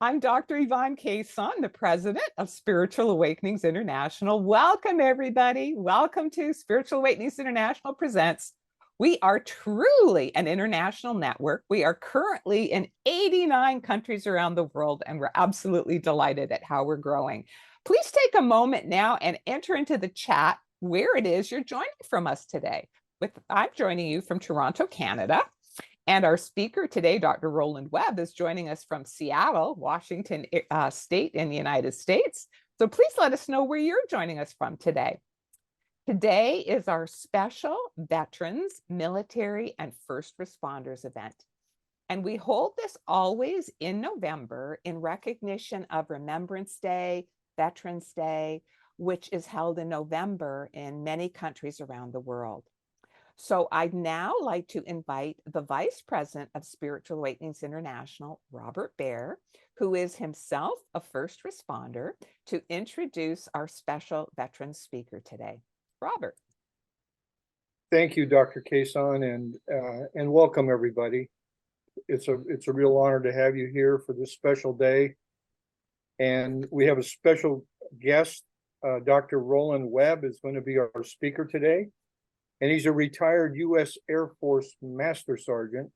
I'm Dr. Yvonne Cason, the president of Spiritual Awakenings International. Welcome, everybody. Welcome to Spiritual Awakenings International Presents. We are truly an international network. We are currently in 89 countries around the world, and we're absolutely delighted at how we're growing. Please take a moment now and enter into the chat where it is you're joining from us today. I'm joining you from Toronto, Canada. And our speaker today, Dr. Roland Webb, is joining us from Seattle, Washington State in the United States. So please let us know where you're joining us from today. Today is our special Veterans, Military, and First Responders event. And we hold this always in November in recognition of Remembrance Day, Veterans Day, which is held in November in many countries around the world. So I'd now like to invite the Vice President of Spiritual Awakenings International, Robert Baer, who is himself a first responder, to introduce our special veteran speaker today. Robert. Thank you, Dr. Cason, and welcome everybody. It's a real honor to have you here for this special day. And we have a special guest, Dr. Roland Webb is going to be our speaker today. And he's a retired U.S. Air Force Master Sergeant.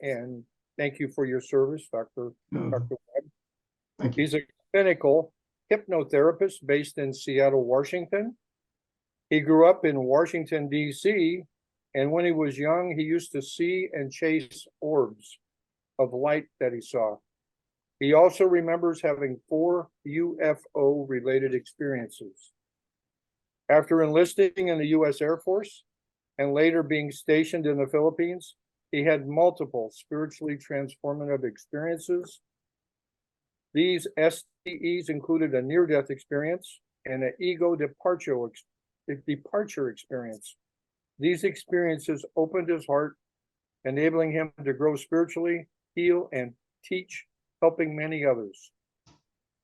And thank you for your service, Dr. Webb. Thank you. He's a clinical hypnotherapist based in Seattle, Washington. He grew up in Washington, D.C., and when he was young, he used to see and chase orbs of light that he saw. He also remembers having 4 UFO-related experiences. After enlisting in the U.S. Air Force, and later being stationed in the Philippines, he had multiple spiritually transformative experiences. These STEs included a near-death experience and an ego departure experience. These experiences opened his heart, enabling him to grow spiritually, heal, and teach, helping many others.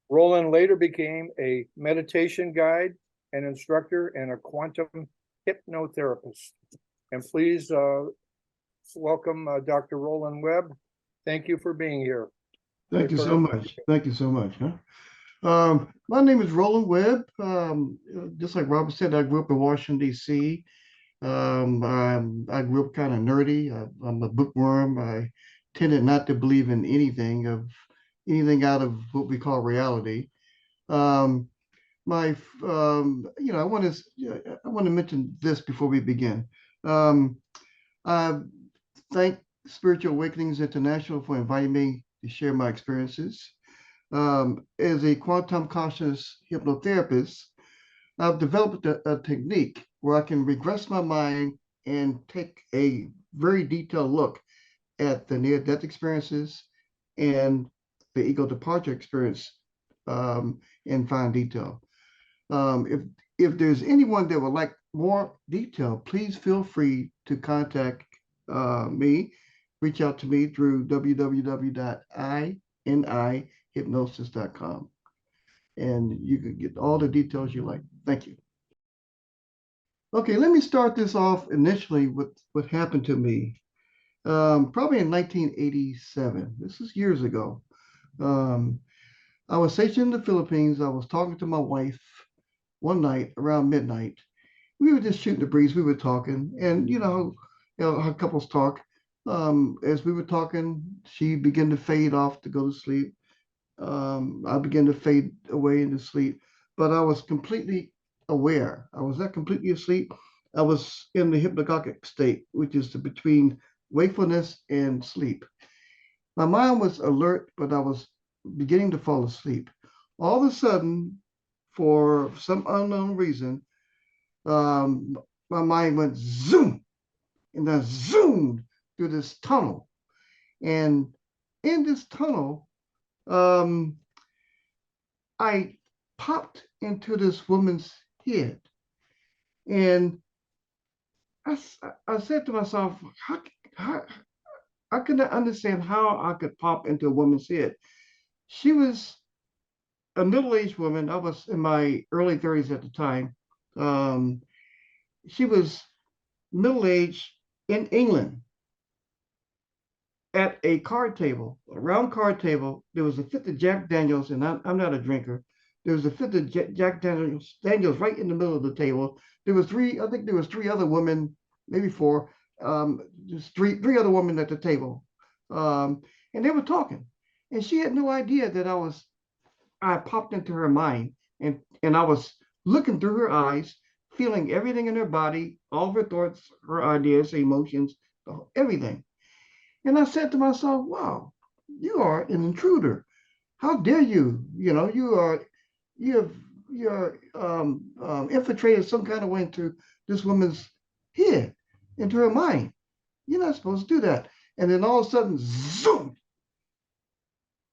Roland later became a meditation guide, an instructor, and a quantum hypnotherapist. And please welcome Dr. Roland Webb. Thank you for being here. Thank you so much. Thank you so much. My name is Roland Webb. Just like Robert said, I grew up in Washington, D.C. I grew up kind of nerdy. I'm a bookworm. I tended not to believe in anything out of what we call reality. I want to mention this before we begin. I thank Spiritual Awakenings International for inviting me to share my experiences. As a quantum conscious hypnotherapist, I've developed a technique where I can regress my mind and take a very detailed look at the near-death experiences and the ego departure experience in fine detail. If there's anyone that would like more detail, please feel free to contact me. Reach out to me through www.inihypnosis.com, and you can get all the details you like. Thank you. Okay, let me start this off initially with what happened to me. Probably in 1987. This is years ago. I was stationed in the Philippines. I was talking to my wife one night around midnight. We were just shooting the breeze. We were talking, and you know how couples talk. As we were talking, she began to fade off to go to sleep. I began to fade away into sleep, but I was completely aware. I was not completely asleep. I was in the hypnagogic state, which is between wakefulness and sleep. My mind was alert, but I was beginning to fall asleep. All of a sudden, for some unknown reason, my mind went zoom, and I zoomed through this tunnel. And in this tunnel, I popped into this woman's head. And I said to myself, I could not understand how I could pop into a woman's head. She was a middle-aged woman. I was in my early 30s at the time. Um, she was middle-aged in England at a card table, a round card table. There was a fifth of Jack Daniels, and I'm not a drinker. There was a fifth of Jack Daniels right in the middle of the table. There was three, I think there was three other women, maybe four, just three other women at the table. And they were talking. And she had no idea that I popped into her mind, and I was looking through her eyes, feeling everything in her body, all of her thoughts, her ideas, her emotions, everything. And I said to myself, wow, you are an intruder. How dare you? You know, you're infiltrated some kind of way into this woman's head, into her mind. You're not supposed to do that. And then all of a sudden, zoom,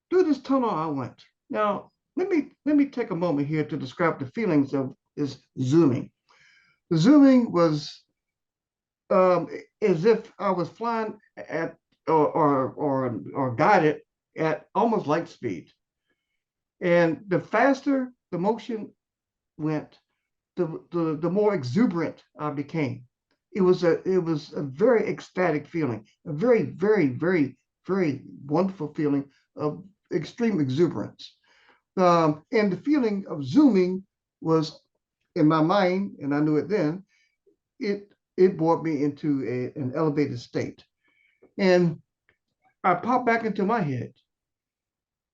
through this tunnel I went. Now, let me take a moment here to describe the feelings of this zooming. The zooming was as if I was flying at or guided at almost light speed. And the faster the motion went, the more exuberant I became. It was a very ecstatic feeling, a very wonderful feeling of extreme exuberance. And the feeling of zooming was in my mind, and I knew it then. It brought me into an elevated state, and I popped back into my head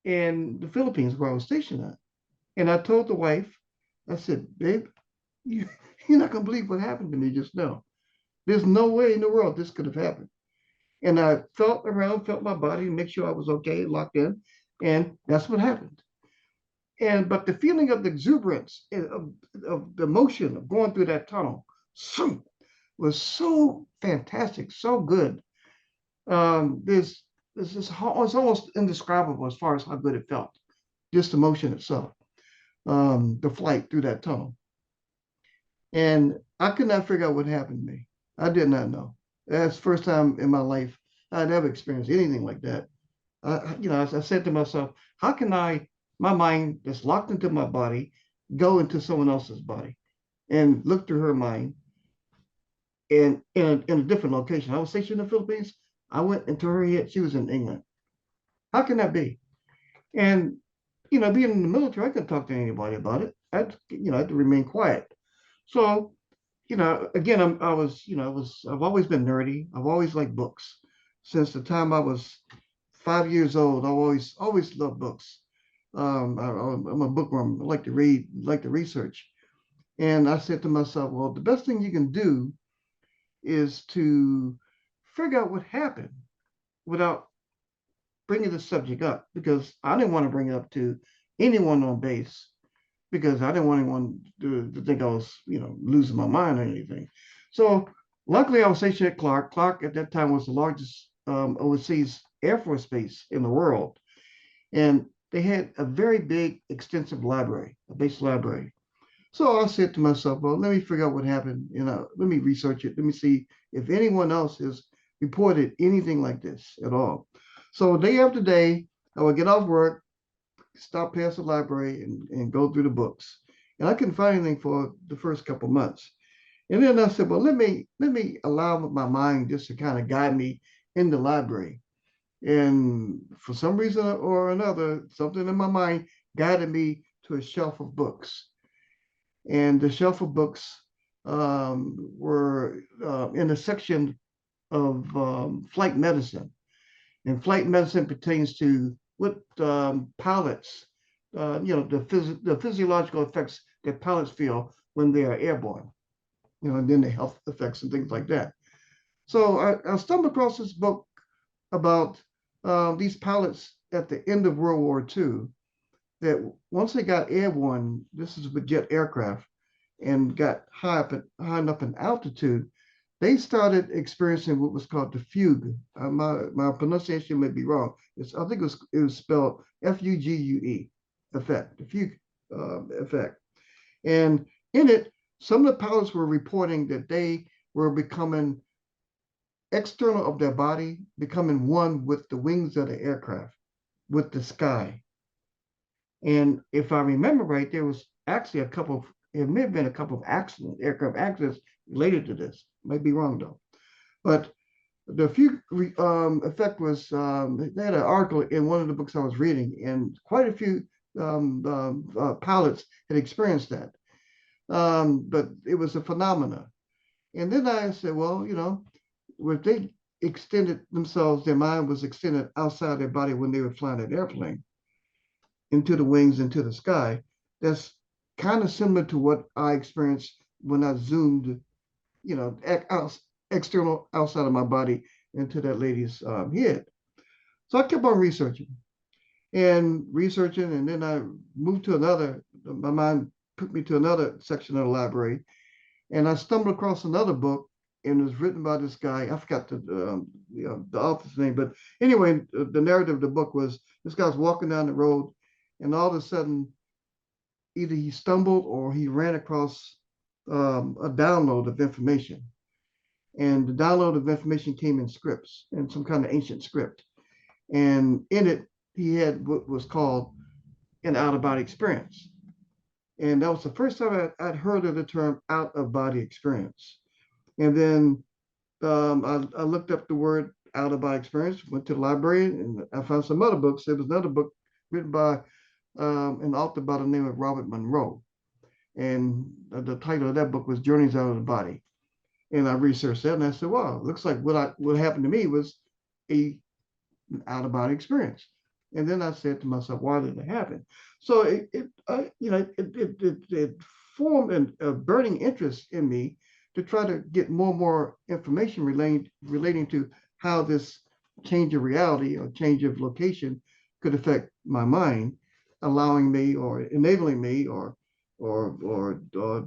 in the Philippines where I was stationed at, and I told the wife, I said, "Babe, you, you're not gonna believe what happened to me just now. There's no way in the world this could have happened." And I felt around, felt my body, make sure I was okay, locked in, and that's what happened. And but the feeling of the exuberance of the emotion of going through that tunnel was so fantastic, so good. There's this it's almost indescribable as far as how good it felt. Just the motion itself, the flight through that tunnel. And I could not figure out what happened to me. I did not know. That's the first time in my life I'd ever experienced anything like that. I said to myself, how can my mind that's locked into my body, go into someone else's body and look through her mind in a different location? I was stationed in the Philippines. I went into her head. She was in England. How can that be? And being in the military, I couldn't talk to anybody about it. I had to remain quiet. So, again, I've always been nerdy. I've always liked books. Since the time I was 5 years old, I always loved books. I'm a bookworm. I like to read, like to research. And I said to myself, well, the best thing you can do is to figure out what happened without bringing the subject up, because I didn't want to bring it up to anyone on base, because I didn't want anyone to think I was, losing my mind or anything. So luckily I was stationed at Clark. Clark at that time was the largest overseas Air Force base in the world. And they had a very big, extensive library, a base library. So I said to myself, well, let me figure out what happened. Let me research it. Let me see if anyone else has reported anything like this at all. So day after day, I would get off work, stop past the library, and go through the books. And I couldn't find anything for the first couple of months. And then I said, well, let me allow my mind just to kind of guide me in the library. And for some reason or another, something in my mind guided me to a shelf of books. And the shelf of books were in a section of flight medicine. And flight medicine pertains to what pilots, the physiological effects that pilots feel when they are airborne, and then the health effects and things like that. So I stumbled across this book about these pilots at the end of World War II, that once they got airborne, this is with jet aircraft, and got high enough in altitude, they started experiencing what was called the fugue. My pronunciation may be wrong. I think it was spelled Fugue effect, the fugue effect. And in it, some of the pilots were reporting that they were becoming external of their body becoming one with the wings of the aircraft, with the sky. And if I remember right, there was actually it may have been a couple of aircraft accidents related to this. Might be wrong though. But the effect was they had an article in one of the books I was reading, and quite a few pilots had experienced that. But it was a phenomena. And then I said, well, if they extended themselves, their mind was extended outside their body when they were flying an airplane into the wings, into the sky. That's kind of similar to what I experienced when I zoomed, external outside of my body into that lady's head. So I kept on researching, and then I moved to my mind took me to another section of the library, and I stumbled across another book, and it was written by this guy. I forgot the author's name, but anyway, the narrative of the book was this guy's walking down the road, and all of a sudden, either he stumbled or he ran across a download of information. And the download of information came in scripts, in some kind of ancient script. And in it, he had what was called an out-of-body experience. And that was the first time I'd heard of the term out-of-body experience. And then I looked up the word out-of-body experience, went to the library, and I found some other books. There was another book written by an author by the name of Robert Monroe. And the title of that book was Journeys Out of the Body. And I researched that, and I said, wow, it looks like what happened to me was an out-of-body experience. And then I said to myself, why did it happen? So it formed a burning interest in me to try to get more and more information relating to how this change of reality or change of location could affect my mind, allowing me or enabling me or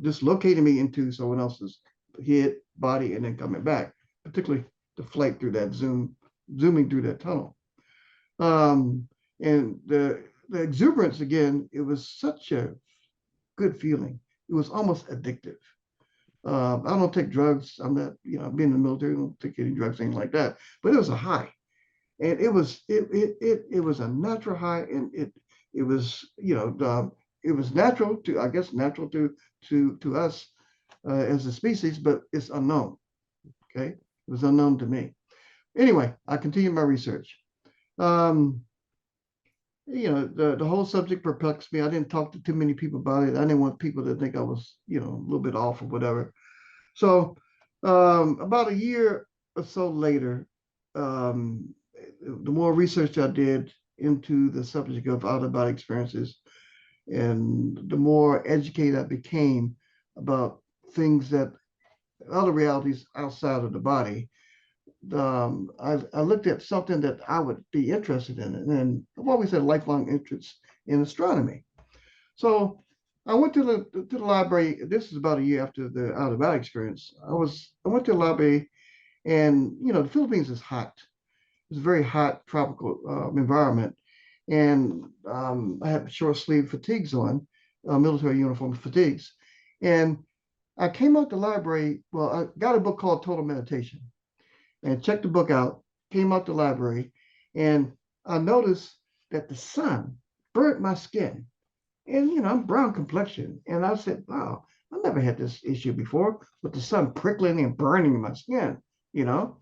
dislocating me into someone else's head, body, and then coming back, particularly the flight through that zooming through that tunnel. And the exuberance, again, it was such a good feeling. It was almost addictive. I don't take drugs. I'm not, being in the military, I don't take any drugs, anything like that. But it was a high, and it was a natural high, and it was it was natural to us as a species, but it's unknown. Okay, it was unknown to me. Anyway, I continued my research. The whole subject perplexed me. I didn't talk to too many people about it. I didn't want people to think I was, a little bit off or whatever. So about a year or so later, the more research I did into the subject of out-of-body experiences, and the more educated I became about things that other realities outside of the body, I looked at something that I would be interested in, and I've always had a lifelong interest in astronomy. So I went to the library. This is about a year after the out-of-body experience. I went to the library, and the Philippines is hot. It's a very hot tropical environment, and I had short sleeve fatigues on, military uniform fatigues, and I came out the library. Well, I got a book called Total Meditation, and checked the book out, came out the library, and I noticed that the sun burnt my skin. And, I'm brown complexion. And I said, wow, I never had this issue before with the sun prickling and burning my skin, And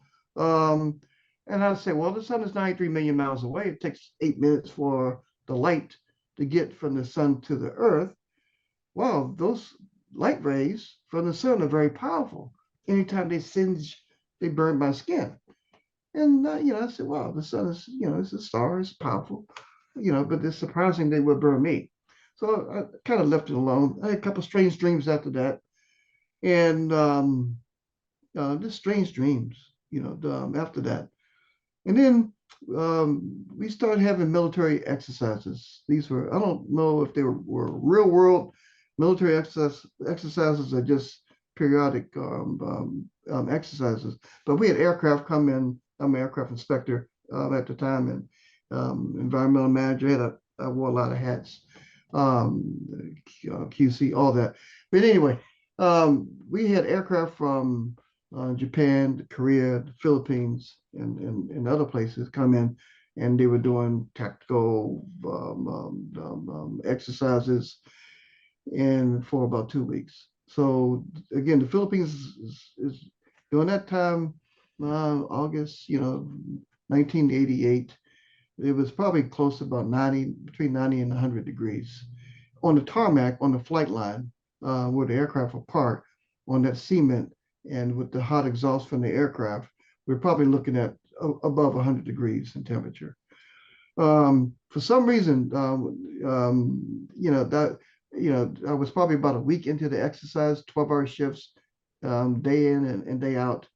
I said, well, the sun is 93 million miles away. It takes 8 minutes for the light to get from the sun to the earth. Well, those light rays from the sun are very powerful. Anytime they burn my skin. And, I said, wow, the sun is, it's a star, it's powerful, but it's surprising they would burn me. So I kind of left it alone. I had a couple of strange dreams after that. And just strange dreams, after that. And then we started having military exercises. These were, I don't know if they were real world military exercises or just periodic exercises, but we had aircraft come in. I'm an aircraft inspector at the time, and environmental manager. I wore a lot of hats, QC, all that. But anyway, we had aircraft from Japan, Korea, the Philippines, and other places come in, and they were doing tactical exercises and for about 2 weeks. So again, the Philippines is during that time, August, 1988. It was probably close to about 90, between 90 and 100 degrees. On the tarmac, on the flight line, where the aircraft were parked, on that cement, and with the hot exhaust from the aircraft, we're probably looking at above 100 degrees in temperature. For some reason, I was probably about a week into the exercise, 12-hour shifts, day in and day out,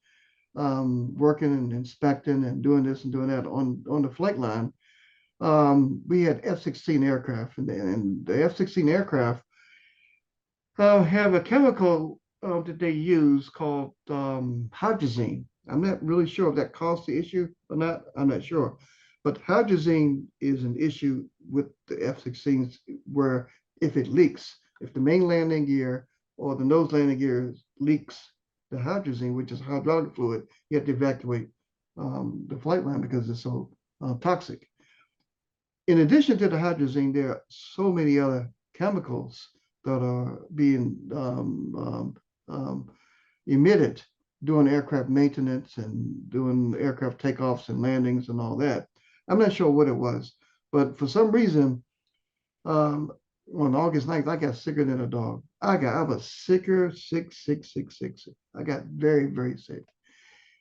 working and inspecting and doing this and doing that on the flight line. We had F-16 aircraft, and the F-16 aircraft have a chemical that they use called hydrazine. I'm not really sure if that caused the issue or not. I'm not sure. But hydrazine is an issue with the F-16s where if it leaks, if the main landing gear or the nose landing gear leaks the hydrazine, which is hydraulic fluid, you have to evacuate the flight line because it's so toxic. In addition to the hydrazine, there are so many other chemicals that are being emitted doing aircraft maintenance and doing aircraft takeoffs and landings and all that. I'm not sure what it was, but for some reason, on August 9th, I got sicker than a dog. I was sick. I got very, very sick.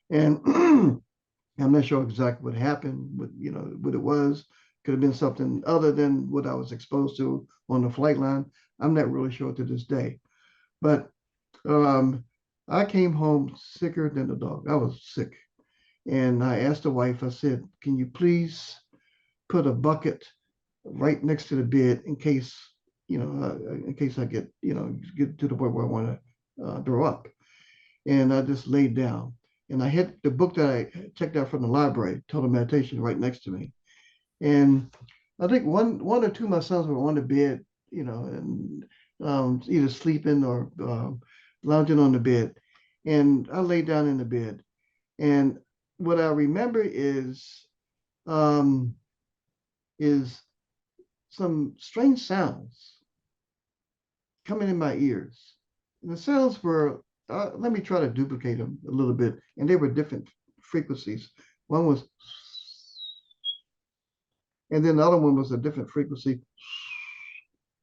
And I'm not sure exactly what happened, what it was. Could have been something other than what I was exposed to on the flight line. I'm not really sure to this day. But I came home sicker than a dog. I was sick. And I asked the wife, I said, can you please put a bucket right next to the bed in case I get to the point where I want to throw up. And I just laid down. And I had the book that I checked out from the library, Total Meditation, right next to me. And I think one or two of my sons were on the bed, and either sleeping or lounging on the bed. And I laid down in the bed. And what I remember is some strange sounds coming in my ears. And the sounds were, let me try to duplicate them a little bit. And they were different frequencies. One was, and then the other one was a different frequency.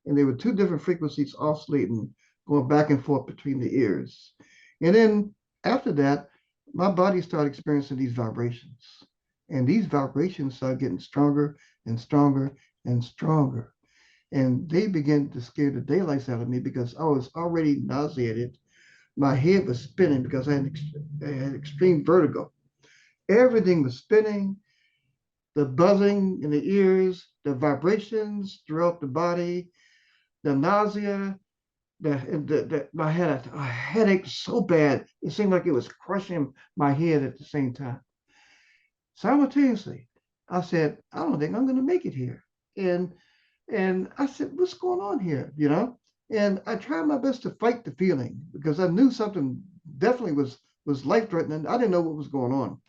And there were two different frequencies oscillating, going back and forth between the ears. And then after that, my body started experiencing these vibrations. And these vibrations started getting stronger and stronger and stronger. And they began to scare the daylights out of me because I was already nauseated. My head was spinning because I had extreme vertigo. Everything was spinning, the buzzing in the ears, the vibrations throughout the body, the nausea, I had a headache so bad, it seemed like it was crushing my head at the same time. Simultaneously, I said, I don't think I'm going to make it here. And I said, what's going on here? And I tried my best to fight the feeling because I knew something definitely was life-threatening. I didn't know what was going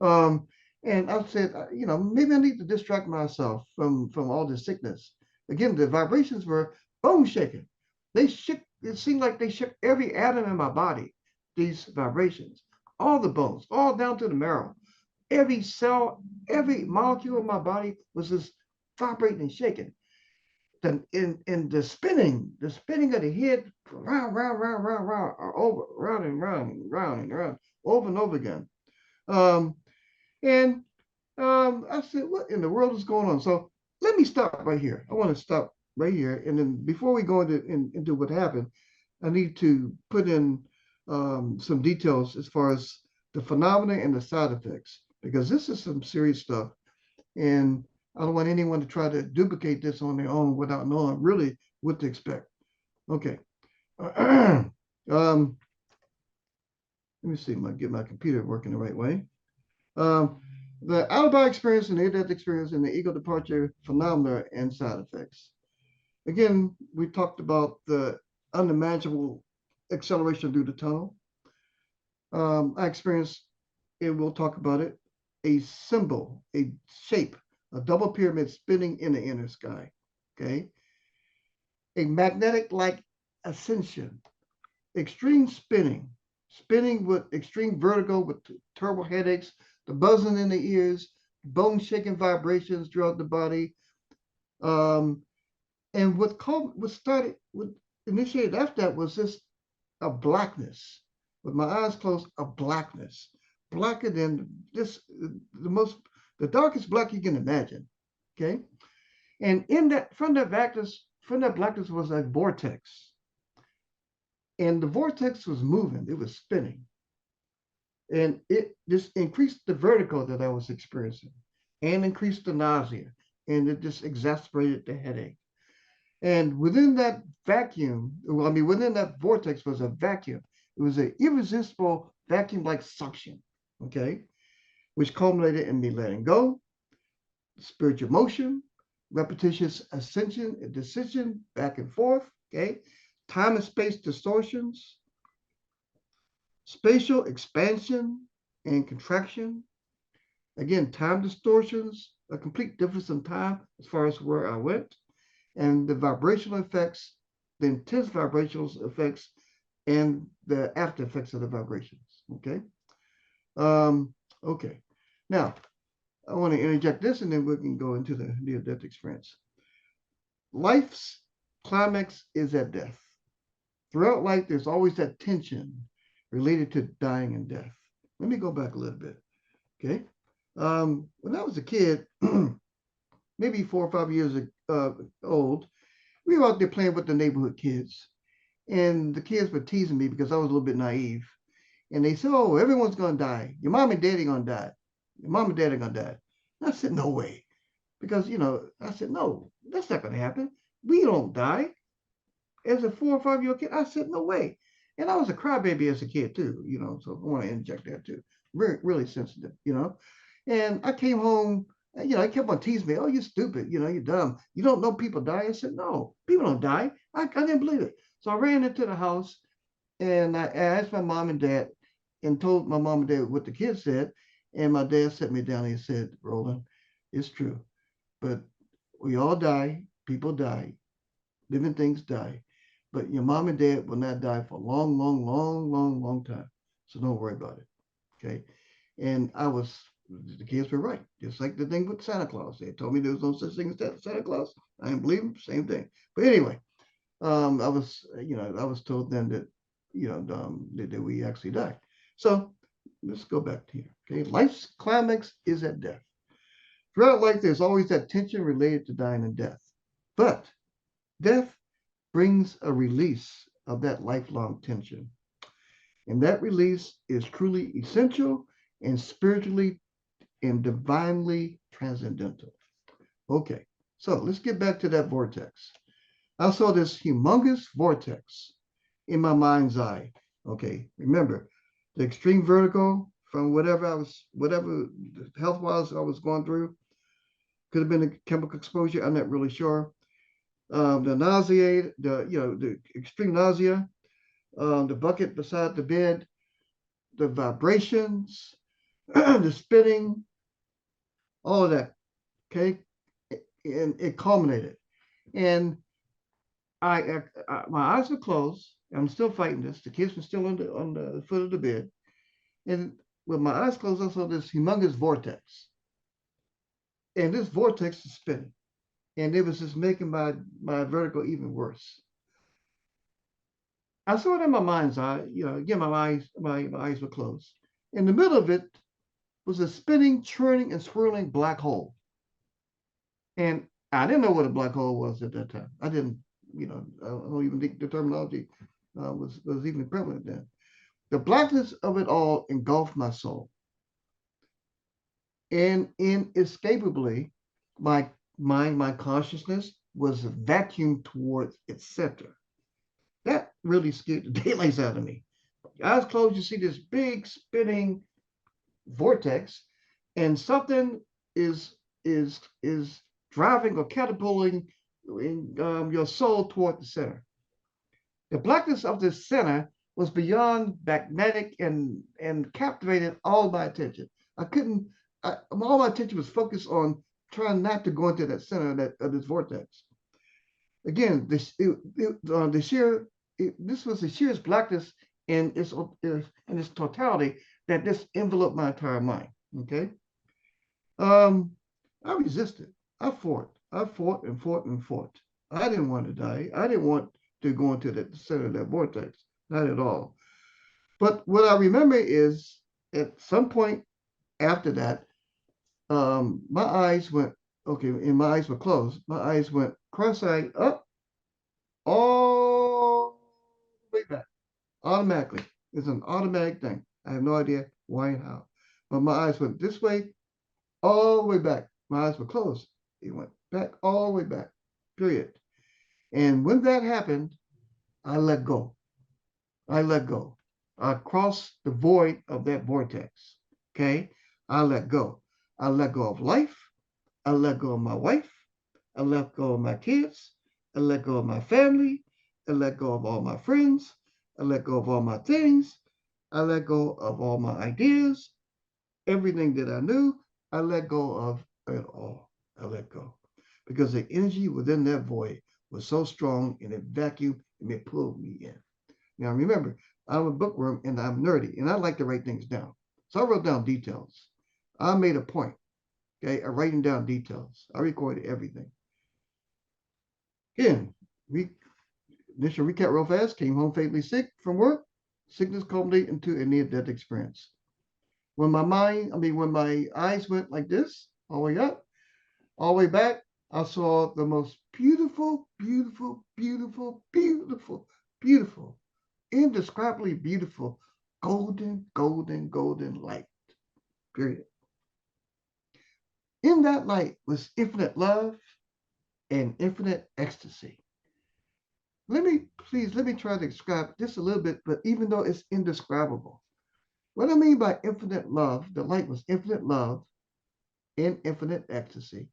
on. And I said, maybe I need to distract myself from all this sickness. Again, the vibrations were bone shaking. They shook, it seemed like they shook every atom in my body, these vibrations, all the bones, all down to the marrow. Every cell, every molecule in my body was just vibrating and shaking. Then in the spinning of the head, round, round and round, over and over again. I said, what in the world is going on? So let me stop right here. I want to stop right here. And then before we go into what happened, I need to put in some details as far as the phenomena and the side effects, because this is some serious stuff. And I don't want anyone to try to duplicate this on their own without knowing really what to expect. Okay. Let me see, get my computer working the right way. The out-of-body experience and near-death experience and the ego departure phenomena and side effects. Again, we talked about the unimaginable acceleration through the tunnel. I experienced, and we'll talk about it, a symbol, a shape, a double pyramid spinning in the inner sky. Okay. A magnetic-like ascension, extreme spinning with extreme vertigo, with terrible headaches, the buzzing in the ears, bone-shaking vibrations throughout the body. And what initiated after that was this a blackness. With my eyes closed, a blackness, blacker than this, the darkest black you can imagine. Okay, and in that from that blackness was a vortex, and the vortex was moving, it was spinning, and it just increased the vertigo that I was experiencing, and increased the nausea, and it just exacerbated the headache. And within that vacuum, well, I mean, within that vortex was a vacuum. It was an irresistible vacuum-like suction, okay, which culminated in me letting go, spiritual motion, repetitious ascension and descension, back and forth, okay, time and space distortions, spatial expansion and contraction. Again, time distortions, a complete difference in time as far as where I went, and the vibrational effects, the intense vibrational effects, and the after effects of the vibrations. Okay. Okay. Now, I want to interject this, and then we can go into the near-death experience. Life's climax is at death. Throughout life, there's always that tension related to dying and death. Let me go back a little bit. Okay. When I was a kid, maybe 4 or 5 years old, we were out there playing with the neighborhood kids. And the kids were teasing me because I was a little bit naive. And they said, oh, everyone's going to die. Your mom and daddy going to die. Your mom and dad are going to die. And I said, no way. Because, I said, no, that's not going to happen. We don't die. As a 4 or 5 year old kid, I said, no way. And I was a crybaby as a kid too, so I want to inject that too. Really, really sensitive, And I came home, I kept on teasing me, oh, you're stupid, you're dumb. You don't know people die? I said, no, people don't die. I didn't believe it. So I ran into the house and I asked my mom and dad and told my mom and dad what the kids said. And my dad sat me down and he said, Roland, it's true, but we all die, people die, living things die. But your mom and dad will not die for a long, long, long, long, long time. So don't worry about it. Okay. And the kids were right. Just like the thing with Santa Claus. They told me there was no such thing as Santa Claus. I didn't believe them. Same thing. But anyway, I was told then that, that we actually die. So let's go back to here. Okay. Life's climax is at death. Throughout life, there's always that tension related to dying and death. But death brings a release of that lifelong tension. And that release is truly essential and spiritually and divinely transcendental. Okay, so let's get back to that vortex. I saw this humongous vortex in my mind's eye. Okay, remember the extreme vertigo from whatever health-wise I was going through. Could have been a chemical exposure. I'm not really sure. The nausea, the extreme nausea, the bucket beside the bed, the vibrations, the spinning, all of that. Okay, and it culminated, and my eyes were closed. I'm still fighting this. The kids were still on the foot of the bed, and with my eyes closed, I saw this humongous vortex, and this vortex is spinning. And it was just making my vertigo even worse. I saw it in my mind's eye, again, my eyes were closed. In the middle of it was a spinning, churning, and swirling black hole. And I didn't know what a black hole was at that time. I didn't, I don't even think the terminology was even prevalent then. The blackness of it all engulfed my soul. And inescapably, my mind, my consciousness was vacuumed towards its center. That really scared the daylights out of me. Eyes closed, you see this big spinning vortex, and something is driving or catapulting your soul toward the center. The blackness of the center was beyond magnetic and captivated all my attention. I couldn't, all my attention was focused on trying not to go into that center of this vortex. Again, this was the sheerest blackness in its totality that this enveloped my entire mind. Okay, I resisted. I fought. I fought and fought and fought. I didn't want to die. I didn't want to go into the center of that vortex. Not at all. But what I remember is at some point after that, my eyes went, okay, and my eyes were closed. My eyes went cross-eyed up all the way back, automatically. It's an automatic thing. I have no idea why and how. But my eyes went this way, all the way back. My eyes were closed. It went back all the way back, period. And when that happened, I let go. I let go. I crossed the void of that vortex. Okay? I let go. I let go of life. I let go of my wife. I let go of my kids. I let go of my family. I let go of all my friends. I let go of all my things. I let go of all my ideas. Everything that I knew, I let go of it all. I let go. Because the energy within that void was so strong and it vacuumed and it pulled me in. Now remember, I'm a bookworm and I'm nerdy and I like to write things down. So I wrote down details. I made a point, okay, of writing down details. I recorded everything. Again, initial recap real fast, came home fatally sick from work, sickness culminated into a near-death experience. When my eyes went like this, all the way up, all the way back, I saw the most beautiful, beautiful, beautiful, beautiful, beautiful, indescribably beautiful, golden, golden, golden light, period. In that light was infinite love and infinite ecstasy. Let me try to describe this a little bit, but even though it's indescribable. What I mean by infinite love, the light was infinite love and infinite ecstasy.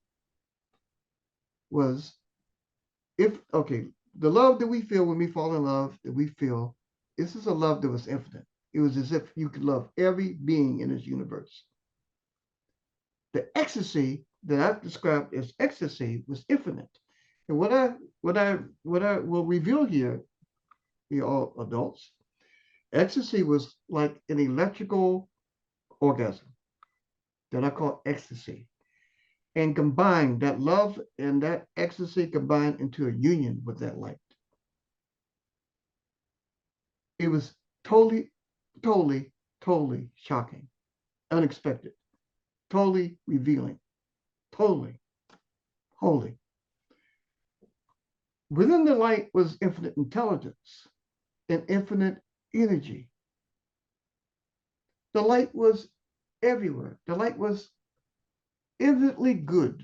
Was the love that we feel when we fall in love, that we feel, this is a love that was infinite. It was as if you could love every being in this universe. The ecstasy that I've described as ecstasy was infinite. And what I will reveal here, you all adults, ecstasy was like an electrical orgasm that I call ecstasy. And combined, that love and that ecstasy combined into a union with that light. It was totally, totally, totally shocking, unexpected, totally revealing, totally holy. Within the light was infinite intelligence and infinite energy. The light was everywhere. The light was infinitely good,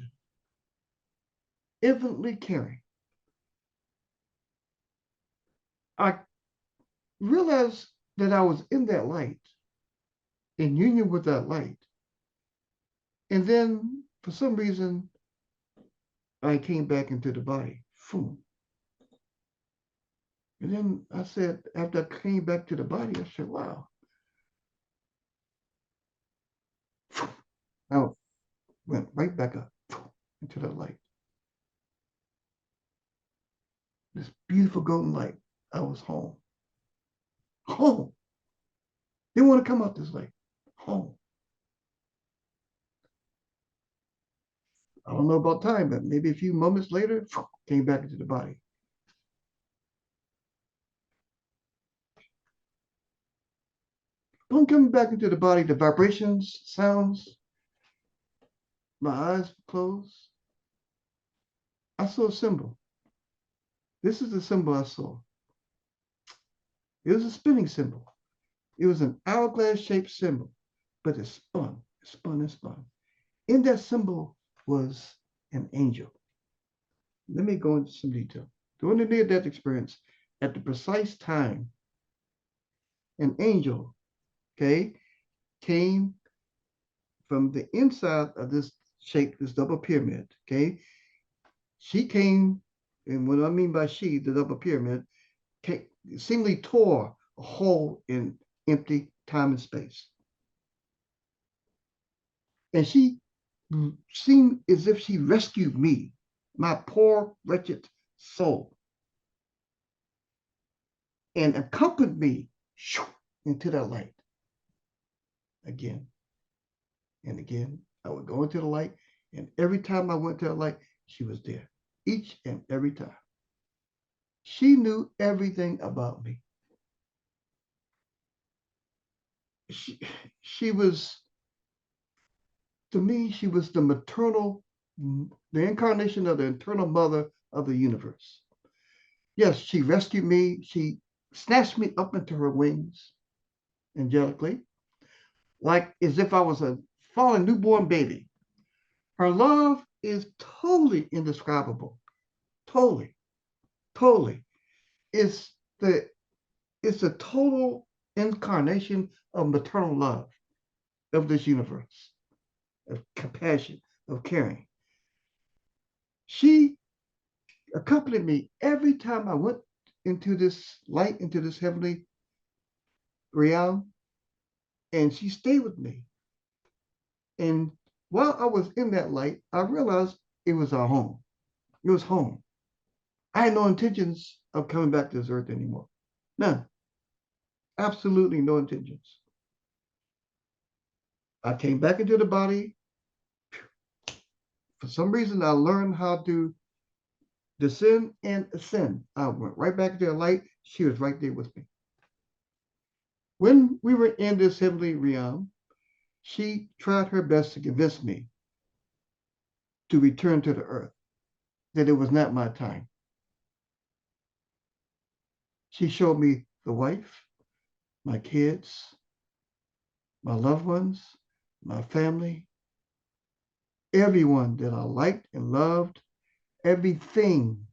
infinitely caring. I realized that I was in that light, in union with that light. And then, for some reason, I came back into the body. Boom. And then I said, after I came back to the body, I said, wow. I went right back up into that light. This beautiful golden light. I was home. Home. Didn't want to come out this way. Home. I don't know about time, but maybe a few moments later, came back into the body. Upon coming back into the body, the vibrations, sounds, my eyes closed. I saw a symbol. This is the symbol I saw. It was a spinning symbol. It was an hourglass-shaped symbol, but it spun, it spun, it spun. In that symbol was an angel. Let me go into some detail. During the near-death experience, at the precise time, an angel, okay, came from the inside of this shape, this double pyramid, okay? She came, and what I mean by she, the double pyramid, seemingly tore a hole in empty time and space. And she seemed as if she rescued me, my poor, wretched soul, and accompanied me into that light again and again. I would go into the light, and every time I went to the light, she was there, each and every time. She knew everything about me. She was, to me, she was the maternal, the incarnation of the eternal mother of the universe. Yes, she rescued me. She snatched me up into her wings angelically, like as if I was a fallen newborn baby. Her love is totally indescribable. Totally, totally. It's the it's a total incarnation of maternal love of this universe, of compassion, of caring. She accompanied me every time I went into this light, into this heavenly realm, and she stayed with me. And while I was in that light, I realized it was our home. It was home. I had no intentions of coming back to this earth anymore. None. Absolutely no intentions. I came back into the body. For some reason, I learned how to descend and ascend. I went right back into the light. She was right there with me. When we were in this heavenly realm, she tried her best to convince me to return to the earth, that it was not my time. She showed me the wife, my kids, my loved ones, my family, everyone that I liked and loved, everything,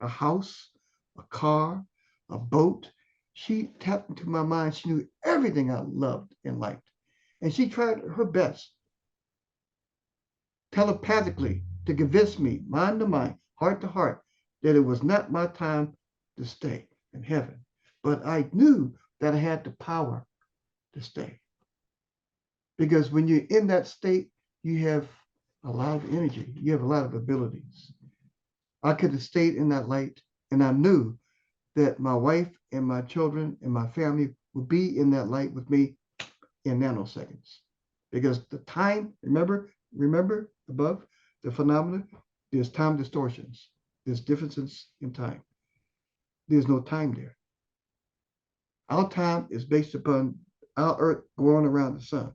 a house, a car, a boat. She tapped into my mind. She knew everything I loved and liked. And she tried her best telepathically to convince me, mind to mind, heart to heart, that it was not my time to stay in heaven. But I knew that I had the power to stay. Because when you're in that state, you have a lot of energy, you have a lot of abilities. I could have stayed in that light, and I knew that my wife and my children and my family would be in that light with me in nanoseconds. Because the time, remember above the phenomena, there's time distortions, there's differences in time. There's no time there. Our time is based upon our earth going around the sun.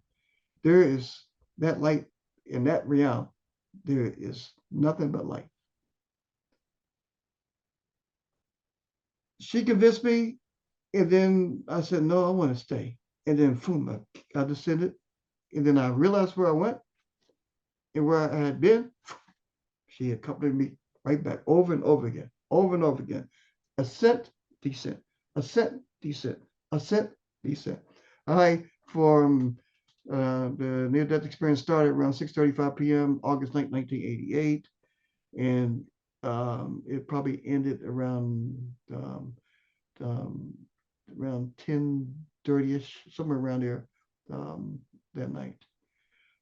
There is that light in that realm. There is nothing but light. She convinced me, and then I said, no, I want to stay. And then, boom, I descended, and then I realized where I went and where I had been. She accompanied me right back over and over again, over and over again. Ascent, descent, ascent, descent, ascent, descent. From the near-death experience started around 6:35 p.m., August 9, 1988, and it probably ended around 10:30ish, somewhere around there that night.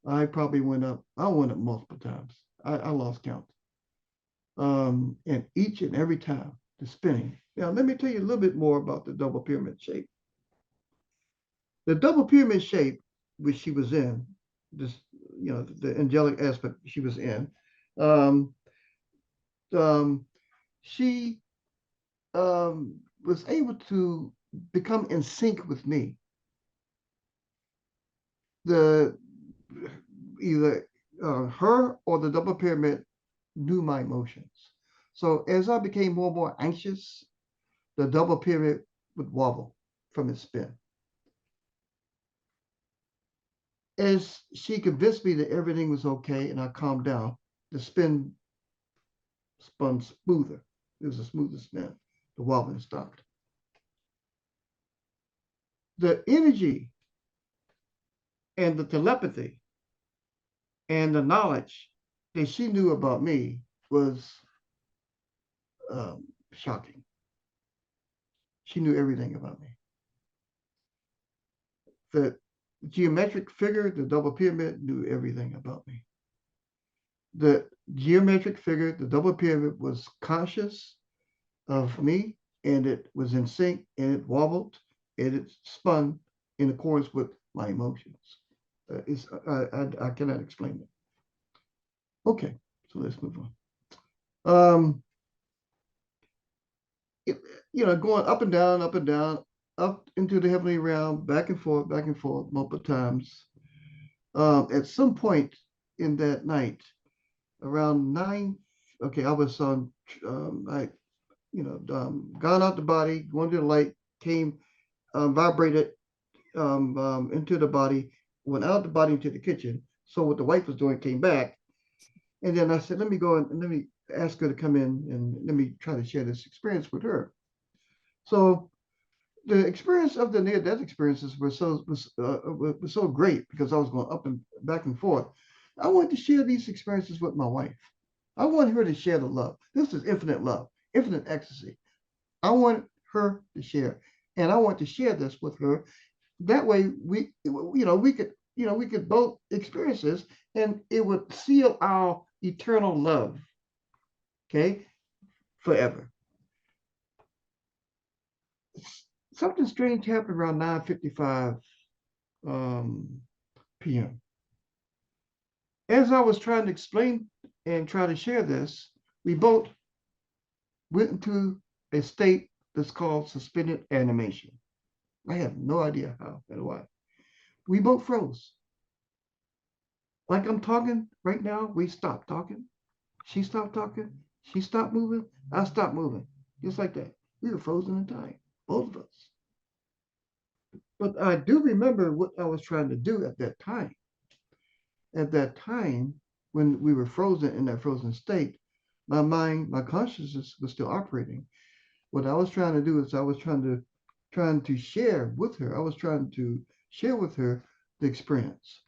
I went up multiple times. I lost count. And each and every time, the spinning. Now, let me tell you a little bit more about the double pyramid shape. The double pyramid shape, which she was in, this, the angelic aspect she was in, she was able to become in sync with me. Either her or the double pyramid knew my emotions. So as I became more and more anxious, the double pyramid would wobble from its spin. As she convinced me that everything was okay and I calmed down, the spin spun smoother. It was a smoother spin. The wobbling stopped. The energy and the telepathy and the knowledge that she knew about me was shocking. She knew everything about me. the geometric figure, the double pyramid, knew everything about me. The geometric figure, the double pyramid, was conscious of me, and it was in sync, and it wobbled, and it spun in accordance with my emotions. I cannot explain it. Okay, so let's move on. Going up and down, up into the heavenly realm, back and forth, multiple times. At some point in that night, around 9, okay, I was on, gone out the body, going to the light, came, vibrated into the body, went out the body into the kitchen. So what the wife was doing came back. And then I said, let me go and let me ask her to come in and let me try to share this experience with her. So the experience of the near-death experiences was so great because I was going up and back and forth. I wanted to share these experiences with my wife. I want her to share the love. This is infinite love, infinite ecstasy. I want her to share, and I want to share this with her. That way, we could both experience this, and it would seal our eternal love, okay, forever. Something strange happened around 9:55 p.m. As I was trying to explain and try to share this, we both went into a state that's called suspended animation. I have no idea how and why. We both froze. Like I'm talking right now, we stopped talking. She stopped talking. She stopped moving. I stopped moving. Just like that. We were frozen in time, both of us. But I do remember what I was trying to do at that time. At that time, when we were frozen in that frozen state, my mind, my consciousness was still operating. What I was trying to do is I was trying to share with her. I was trying to share with her the experience.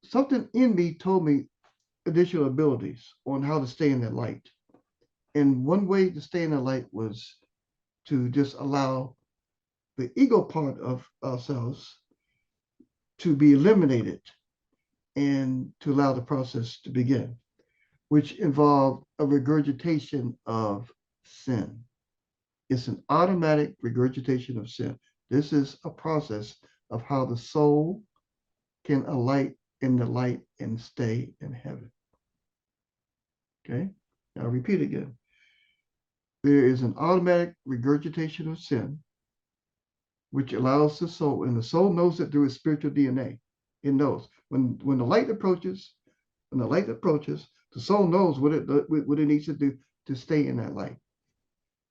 Something in me told me additional abilities on how to stay in that light. And one way to stay in the light was to just allow the ego part of ourselves to be eliminated and to allow the process to begin, which involved a regurgitation of sin. It's an automatic regurgitation of sin. This is a process of how the soul can alight in the light and stay in heaven. Okay, now repeat again. There is an automatic regurgitation of sin, which allows the soul, and the soul knows it through its spiritual DNA. It knows when the light approaches, the soul knows what it needs to do to stay in that light.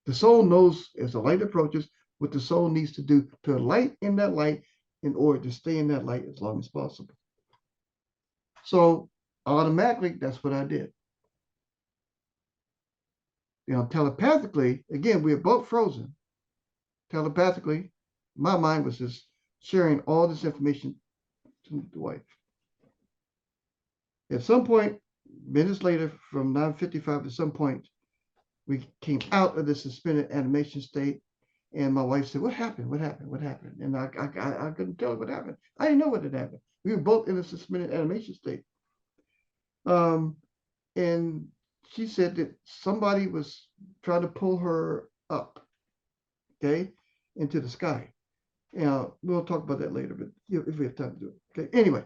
The soul knows as the light approaches what the soul needs to do to alight in that light in order to stay in that light as long as possible. So automatically, that's what I did. Telepathically, again, we are both frozen. Telepathically, my mind was just sharing all this information to the wife. At some point, minutes later, from 9:55, at some point, we came out of the suspended animation state, and my wife said, "What happened? What happened? What happened?" And I couldn't tell her what happened. I didn't know what had happened. We were both in a suspended animation state. And she said that somebody was trying to pull her up, okay, into the sky. We'll talk about that later, but if we have time to do it. Okay. Anyway,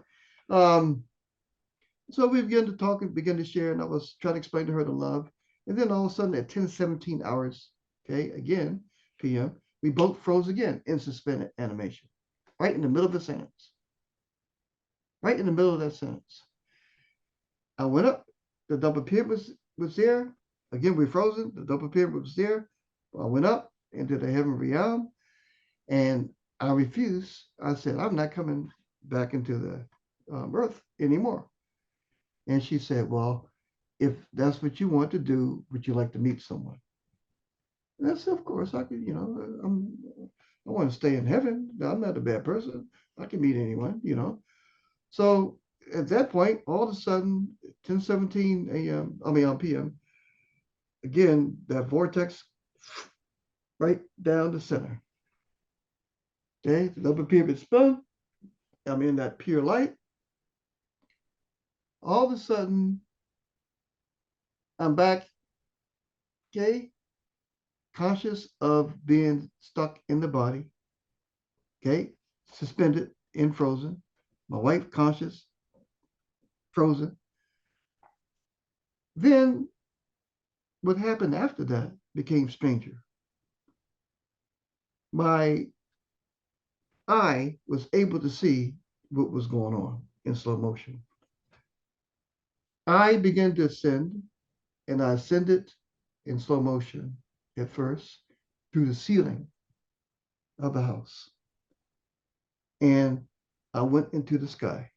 so we began to talk and began to share, and I was trying to explain to her the love. And then all of a sudden at 10:17 hours, okay, again, p.m., we both froze again in suspended animation, right in the middle of the sentence. Right in the middle of that sentence. I went up, the double pyramid was there. Again, we frozen, the double pyramid was there. I went up into the heavenly realm, and I refused. I said, I'm not coming back into the earth anymore. And she said, well, if that's what you want to do, would you like to meet someone? And I said, of course, I could, I want to stay in heaven. I'm not a bad person. I can meet anyone, So at that point, all of a sudden, 10:17 p.m., again, that vortex right down the center. Okay, the upper pyramid spun. I'm in that pure light. All of a sudden, I'm back, okay, conscious of being stuck in the body, okay, suspended and frozen. My wife conscious, frozen. Then what happened after that became stranger. My eye was able to see what was going on in slow motion. I began to ascend, and I ascended in slow motion at first through the ceiling of the house. And I went into the sky,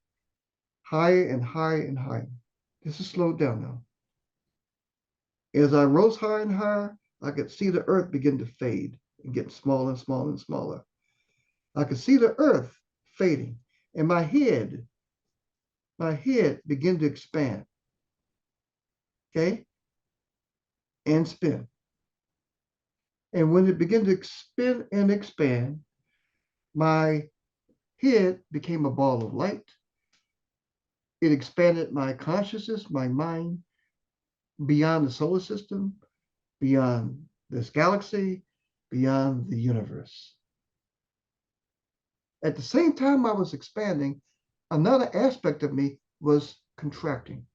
higher and higher and higher. This is slowed down now. As I rose higher and higher, I could see the earth begin to fade and get smaller and smaller and smaller. I could see the earth fading, and my head began to expand, okay, and spin. And when it began to spin and expand, my head became a ball of light. It expanded my consciousness, my mind, beyond the solar system, beyond this galaxy, beyond the universe. At the same time I was expanding, another aspect of me was contracting,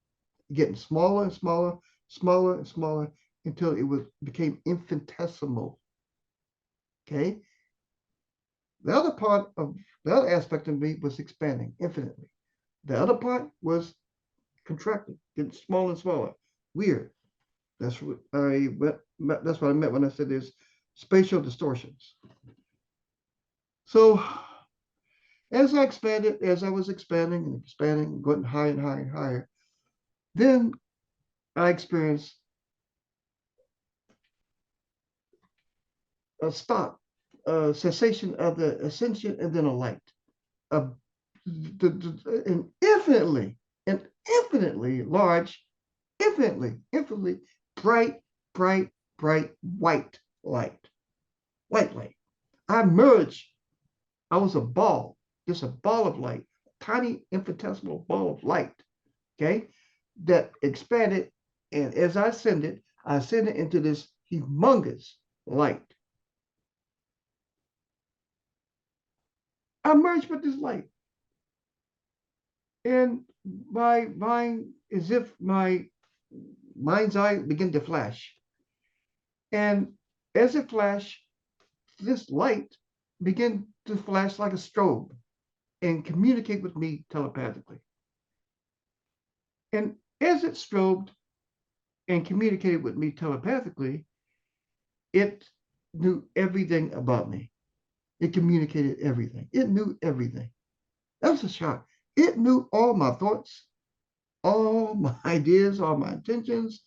getting smaller and smaller, smaller and smaller, until it became infinitesimal. Okay? The other aspect of me was expanding infinitely. The other part was contracting, getting smaller and smaller. Weird. That's what I meant when I said there's spatial distortions. So as I was expanding and expanding, going higher and higher and higher, then I experienced a stop, a cessation of the ascension, and then a light. An infinitely large, infinitely bright, bright white light. White light. I merged. I was a ball, just a ball of light, a tiny infinitesimal ball of light, okay, that expanded. And as I ascended into this humongous light. I merged with this light. And my mind, as if my mind's eye began to flash. And as it flashed, this light began to flash like a strobe and communicate with me telepathically. And as it strobed and communicated with me telepathically, it knew everything about me. It communicated everything. It knew everything. That was a shock. It knew all my thoughts, all my ideas, all my intentions,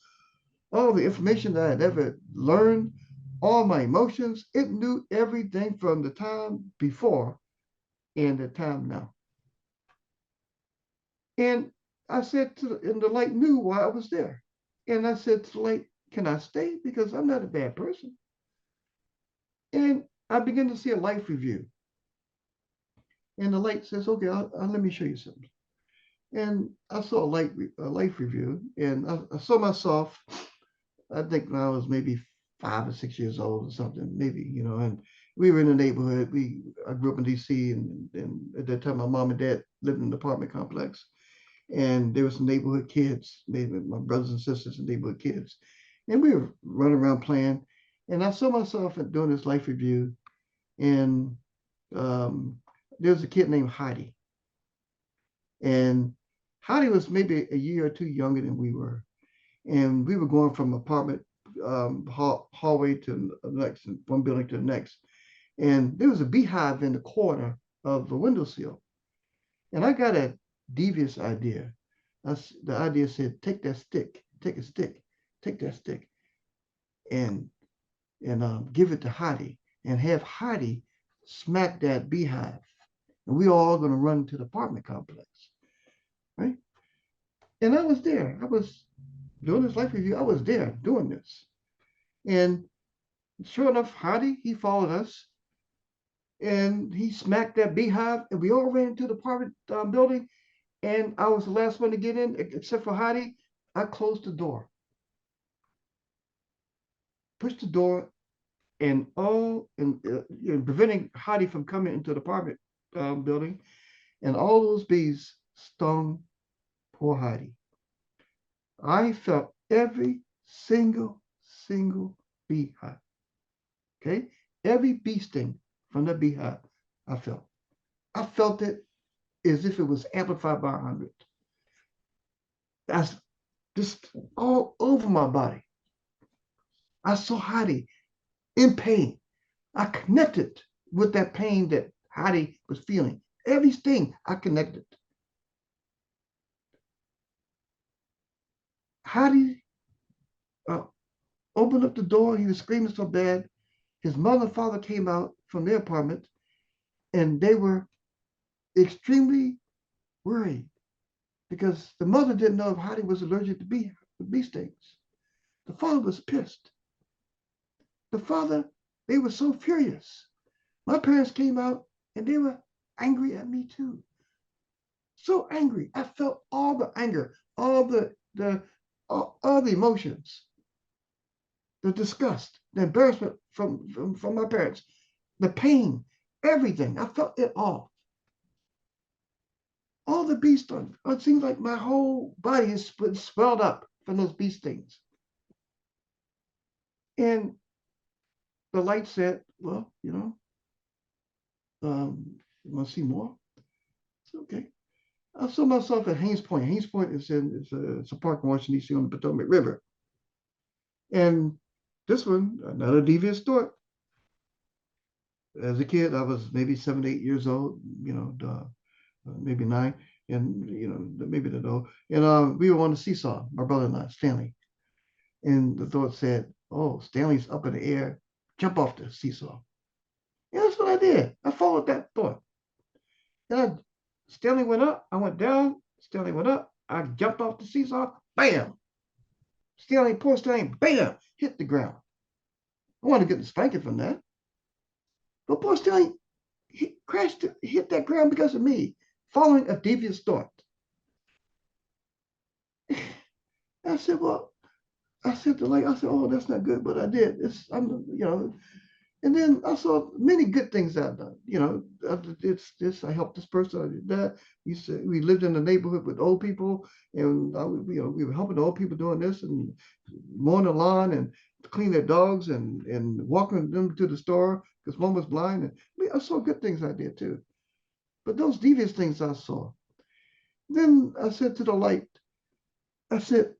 all the information that I had ever learned, all my emotions. It knew everything from the time before and the time now. And I said and the light knew why I was there. And I said to the light, can I stay? Because I'm not a bad person. And I began to see a life review. And the light says, okay, let me show you something. And I saw a life review, and I saw myself, I think when I was maybe 5 or 6 years old or something, maybe, and we were in the neighborhood. I grew up in DC, and at that time, my mom and dad lived in an apartment complex. And there were some neighborhood kids, maybe my brothers and sisters and neighborhood kids. And we were running around playing. And I saw myself doing this life review. And there was a kid named Heidi. And Heidi was maybe a year or two younger than we were. And we were going from apartment hallway to the next, one building to the next. And there was a beehive in the corner of the windowsill. And I got a devious idea. The idea said, take that stick, take that stick, and give it to Heidi, and have Heidi smack that beehive. And we all going to run to the apartment complex, right? And I was there. I was doing this life review. I was there doing this. And sure enough, Heidi, he followed us. and he smacked that beehive, and we all ran to the apartment building, and I was the last one to get in, except for Heidi. I closed the door, pushed the door, and preventing Heidi from coming into the apartment building, and all those bees stung poor Heidi. I felt every single beehive. Okay, every bee sting from the beehive, I felt. I felt it as if it was amplified by 100. That's just all over my body. I saw Heidi in pain. I connected with that pain that Heidi was feeling. Every sting, I connected. Heidi uh, opened up the door. He was screaming so bad. His mother and father came out from their apartment, and they were extremely worried because the mother didn't know if Heidi was allergic to bee stings. The father was pissed. The father, they were so furious. My parents came out and they were angry at me too. So angry. I felt all the anger, all the emotions, the disgust, the embarrassment from my parents, the pain, everything. I felt it all. All the bee stings. It seems like my whole body is swelled up from those bee stings. And the light said, well, you want to see more? It's okay. I saw myself at Haynes Point. Haynes Point is it's a park in Washington, D.C. on the Potomac River. And this one, another devious thought. As a kid, I was maybe 7, 8 years old, maybe 9, and maybe the old. And we were on the seesaw, my brother and I, Stanley. And the thought said, "Oh, Stanley's up in the air. Jump off the seesaw." And that's what I did. I followed that thought. And Stanley went up, I went down, Stanley went up, I jumped off the seesaw, bam! Poor Stanley, bam! Hit the ground. I wanted to get the spanking from that. But poor Stanley, he crashed, hit that ground because of me, following a devious thought. I said, oh, that's not good, but I did. And then I saw many good things I've done. I did this, I helped this person, I did that. We lived in a neighborhood with old people, and we were helping the old people doing this and mowing the lawn and clean their dogs and walking them to the store because one was blind. And I saw good things I did too. But those devious things I saw. Then I said to the light, I said,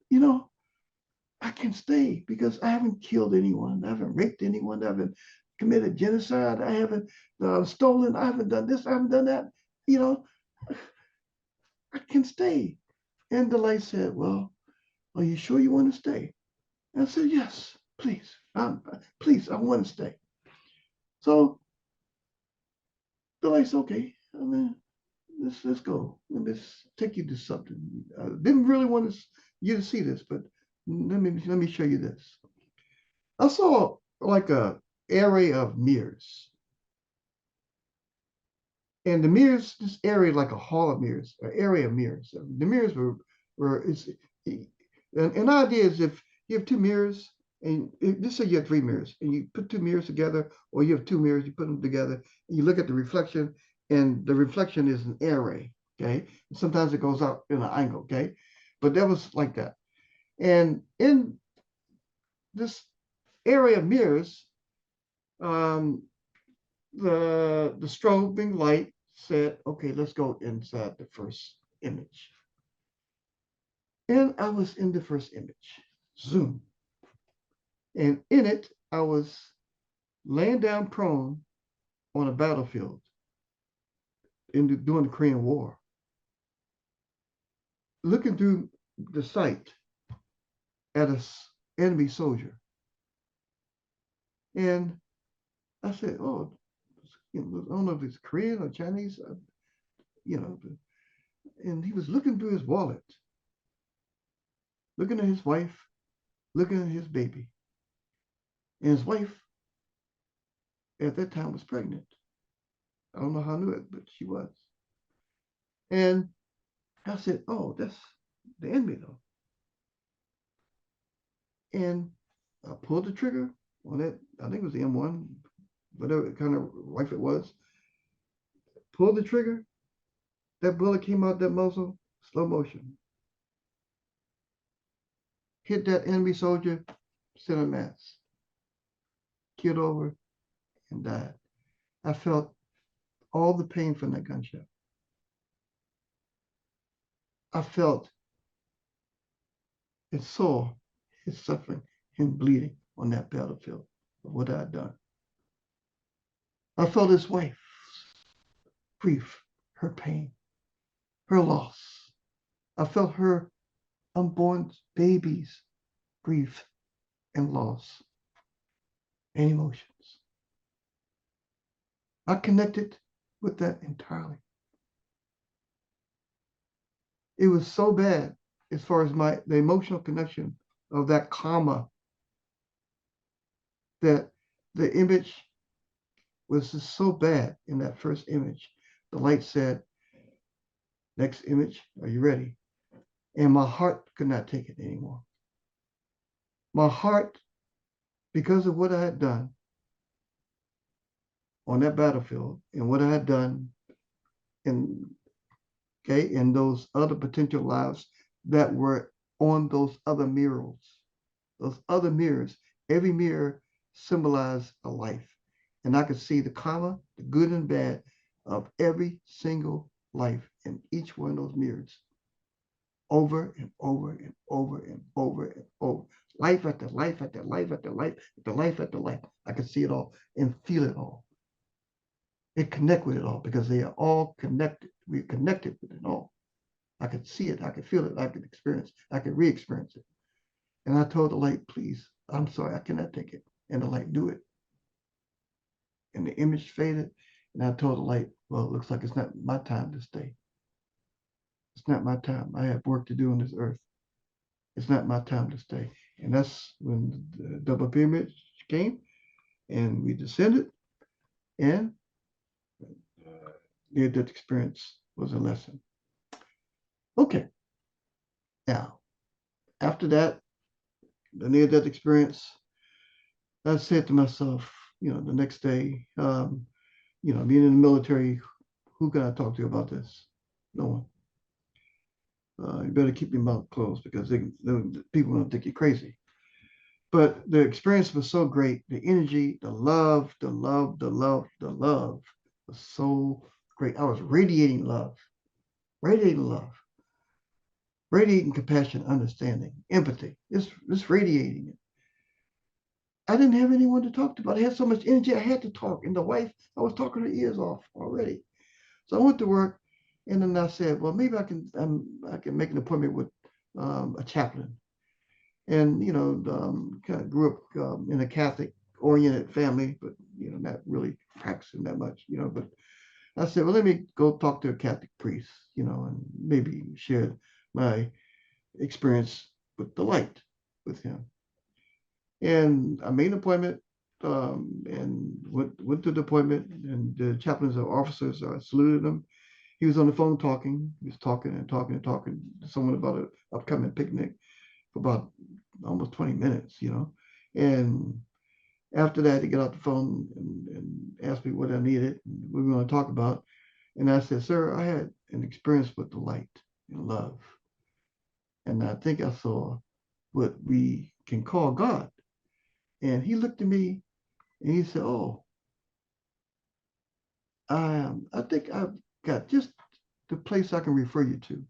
I can stay because I haven't killed anyone. I haven't raped anyone. I haven't committed genocide. I haven't stolen. I haven't done this. I haven't done that. I can stay. And the light said, well, are you sure you want to stay? And I said, yes, please. Please, I want to stay. So the light said, okay, let's go. Let's take you to something. I didn't really want you to see this, but let me show you this. I saw like a array of mirrors. And the mirrors, this area like a hall of mirrors, an area of mirrors. The mirrors an idea is if you have two mirrors, and just say you have 3 mirrors, and you put 2 mirrors together, or you have 2 mirrors, you put them together, and you look at the reflection, and the reflection is an array, okay? And sometimes it goes out in an angle, okay? But that was like that. And in this area of mirrors, the strobing light said, okay, let's go inside the first image. And I was in the first image, zoom. And in it, I was laying down prone on a battlefield during the Korean War, looking through the sight at an enemy soldier. And I said, oh, I don't know if it's Korean or Chinese, and he was looking through his wallet, looking at his wife, looking at his baby. And his wife at that time was pregnant. I don't know how I knew it, but she was. And I said, oh, that's the enemy though. And I pulled the trigger on that, I think it was the M1, whatever kind of rifle it was. Pulled the trigger, that bullet came out that muzzle, slow motion. Hit that enemy soldier, center mass, killed over and died. I felt all the pain from that gunshot. I felt and saw his suffering, him bleeding on that battlefield of what I had done. I felt his wife's grief, her pain, her loss. I felt her unborn baby's grief and loss and emotions. I connected with that entirely. It was so bad as far as the emotional connection of that karma, that the image was just so bad in that first image. The light said, next image, are you ready? And my heart could not take it anymore. My heart, because of what I had done on that battlefield and what I had done in those other potential lives that were on those other mirrors. Those other mirrors, every mirror symbolized a life. And I could see the karma, the good and bad of every single life in each one of those mirrors. Over and over and over and over and over. Life after life after life after life after life after life. I could see it all and feel it all. It connect with it all because they are all connected. We're connected with it all. I could see it, I could feel it, I could experience, I could re-experience it. And I told the light, please, I'm sorry, I cannot take it. And the light do it. And the image faded. And I told the light, well, it looks like it's not my time to stay. It's not my time. I have work to do on this earth. It's not my time to stay. And that's when the double pyramid came and we descended, and near-death experience was a lesson. Okay. Now, after that, the near-death experience, I said to myself, the next day, being in the military, who can I talk to about this? No one. You better keep your mouth closed because people don't think you're crazy. But the experience was so great. The energy, the love was so great. I was radiating love, radiating compassion, understanding, empathy. It's radiating it. I didn't have anyone to talk to, but I had so much energy, I had to talk. And the wife, I was talking her ears off already. So I went to work, and then I said, well, maybe I can make an appointment with a chaplain. And, kind of grew up in a Catholic-oriented family, but, not really practicing that much, But I said, well, let me go talk to a Catholic priest, and maybe share my experience with the light with him. And I made an appointment and went to the appointment, and the chaplains or officers saluted him. He was on the phone talking. He was talking to someone about an upcoming picnic for about almost 20 minutes, And after that, he got off the phone and asked me what I needed, and we were going to talk about. And I said, sir, I had an experience with the light and love. And I think I saw what we can call God. And he looked at me and he said, oh, I think I've got just the place I can refer you to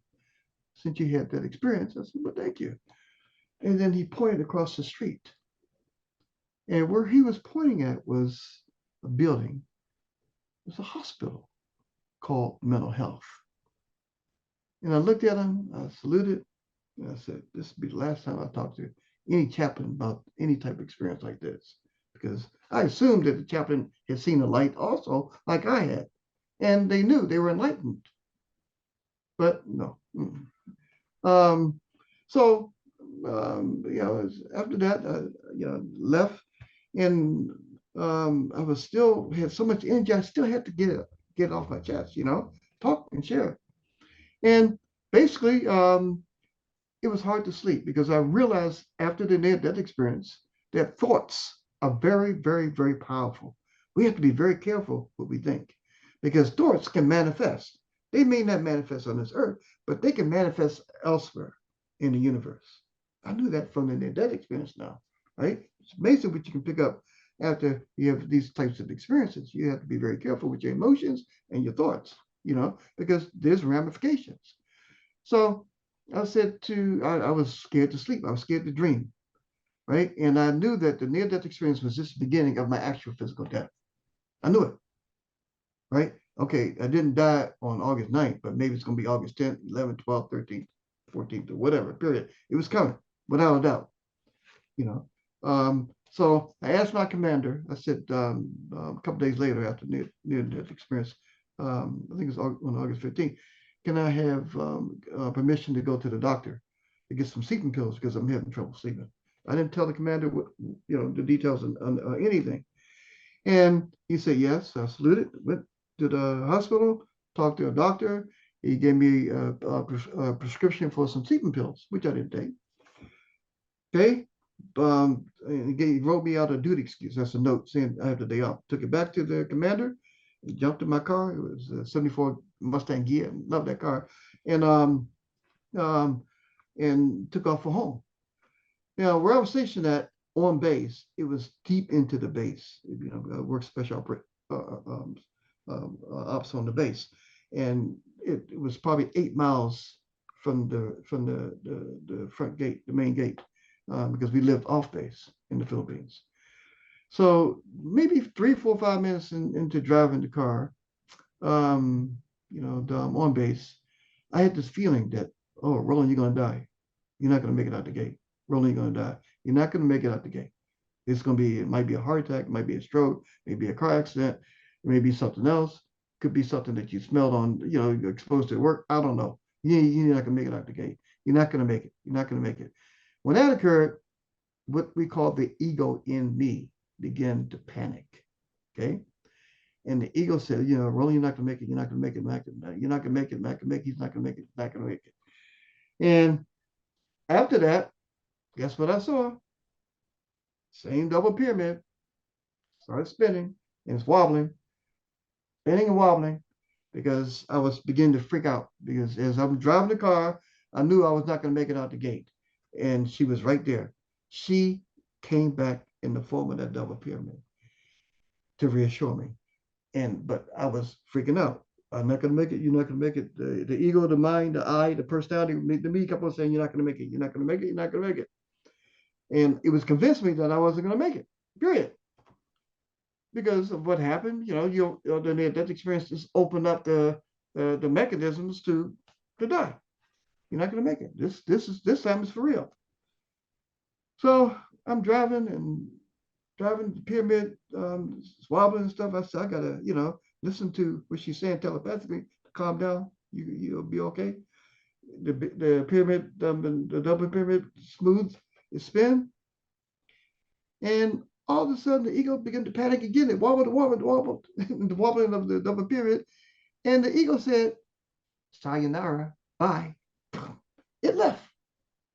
since you had that experience. I said, well, thank you. And then he pointed across the street. And where he was pointing at was a building. It was a hospital called Mental Health. And I looked at him, I saluted, and I said, this will be the last time I talk to any chaplain about any type of experience like this. Because I assumed that the chaplain had seen the light also, like I had. And they knew they were enlightened. But no. After that, left. And I was still had so much energy, I still had to get it off my chest, you know, talk and share. And basically, it was hard to sleep because I realized after the near-death experience that thoughts are very, very, very powerful. We have to be very careful what we think because thoughts can manifest. They may not manifest on this earth, but they can manifest elsewhere in the universe. I knew that from the near-death experience now, right? It's amazing what you can pick up after you have these types of experiences. You have to be very careful with your emotions and your thoughts, you know, because there's ramifications. So I said I was scared to sleep. I was scared to dream, right? And I knew that the near-death experience was just the beginning of my actual physical death. I knew it, right? Okay, I didn't die on August 9th, but maybe it's going to be August 10th, 11th, 12th, 13th, 14th, or whatever, period. It was coming, without a doubt, you know. So I asked my commander, I said a couple days later after near-death experience, I think it was on August 15th, can I have permission to go to the doctor to get some sleeping pills because I'm having trouble sleeping. I didn't tell the commander what, you know, the details on anything. And he said, yes. I saluted, went to the hospital, talked to a doctor. He gave me a prescription for some sleeping pills, which I didn't take. Okay. And he wrote me out a duty excuse. That's a note saying I have the day off. Took it back to the commander. He jumped in my car. It was a 74 Mustang Gear. Love that car. And took off for home. Now, where I was stationed at on base, it was deep into the base. You know, I worked special ops on the base, and it was probably 8 miles from the front gate, the main gate, because we lived off base in the Philippines. So maybe 3, 4, 5 minutes into driving the car, you know, on base, I had this feeling that, oh, Roland, you're gonna die. You're not gonna make it out the gate. Roland, you're gonna die. You're not gonna make it out the gate. It's gonna be, it might be a heart attack, it might be a stroke, maybe a car accident, it may be something else. Could be something that you smelled on, you know, you're exposed to work. I don't know. You're not gonna make it out the gate. You're not gonna make it. You're not gonna make it. When that occurred, what we call the ego in me began to panic. Okay. And the ego said, you know, Roland, you're not gonna make it, you're not gonna make it, you're not gonna make it, not gonna make it, he's not gonna make it, not gonna make it. And after that, guess what I saw? Same double pyramid. Started spinning and it's wobbling, spinning and wobbling, because I was beginning to freak out. Because as I'm driving the car, I knew I was not going to make it out the gate. And she was right there. She came back in the form of that double pyramid to reassure me. But I was freaking out. I'm not going to make it. You're not going to make it. The ego, the mind, the I, the personality, the me kept on saying, you're not going to make it. You're not going to make it. You're not going to make it. And it was convinced me that I wasn't going to make it, period. Because of what happened, you know, the near-death experience just opened up the mechanisms to die. You're not going to make it. This time is for real. So I'm driving the pyramid, wobbling and stuff. I said, I gotta, you know, listen to what she's saying telepathically to calm down. You'll be okay. The pyramid, the double pyramid, smooth, it spin, and all of a sudden the ego began to panic again. It wobbled, the wobbling of the double pyramid, and the ego said, "Sayonara, bye." It left.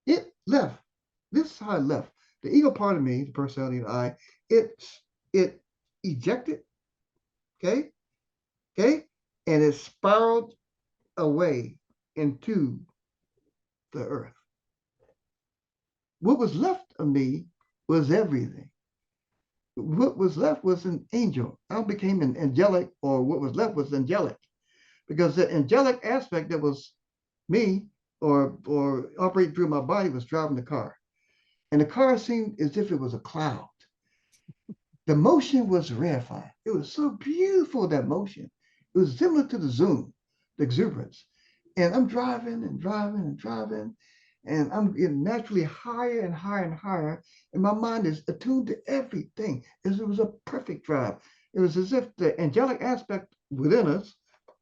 It left. This is how it left. The ego part of me, the personality and I, it ejected, okay, and it spiraled away into the earth. What was left of me was everything. What was left was an angel. I became an angelic, or what was left was angelic, because the angelic aspect that was me, or operating through my body, was driving the car. And the car seemed as if it was a cloud. The motion was rarefied. It was so beautiful, that motion. It was similar to the zoom, the exuberance. And I'm driving and driving and driving, and I'm getting naturally higher and higher and higher. And my mind is attuned to everything. It was a perfect drive. It was as if the angelic aspect within us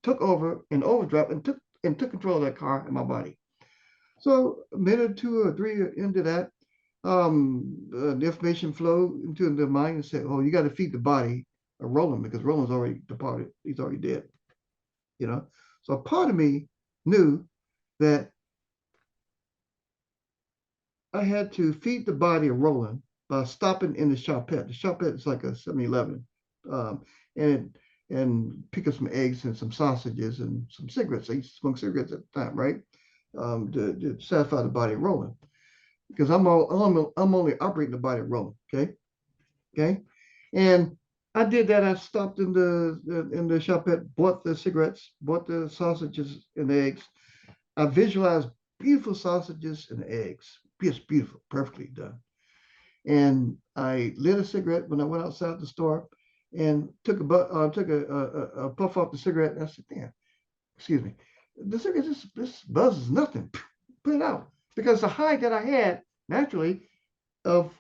took over in overdrive and took control of that car and my body. So a minute, 2 or 3 into that, the information flowed into the mind and said, "Oh, you got to feed the body of Roland, because Roland's already departed. He's already dead." you know. So part of me knew that I had to feed the body of Roland by stopping in the shopette. The shopette is like a 7-Eleven, and pick up some eggs and some sausages and some cigarettes. I used to smoke cigarettes at the time, right? To satisfy the body of Roland, because I'm only operating the body of Roland. Okay, and I did that. I stopped in the shopette, bought the cigarettes, bought the sausages and eggs. I visualized beautiful sausages and eggs, just beautiful, perfectly done. And I lit a cigarette when I went outside the store, and took a puff off the cigarette. And I said, "Damn, excuse me, the cigarette, this buzz is nothing. Put it out," because the high that I had naturally of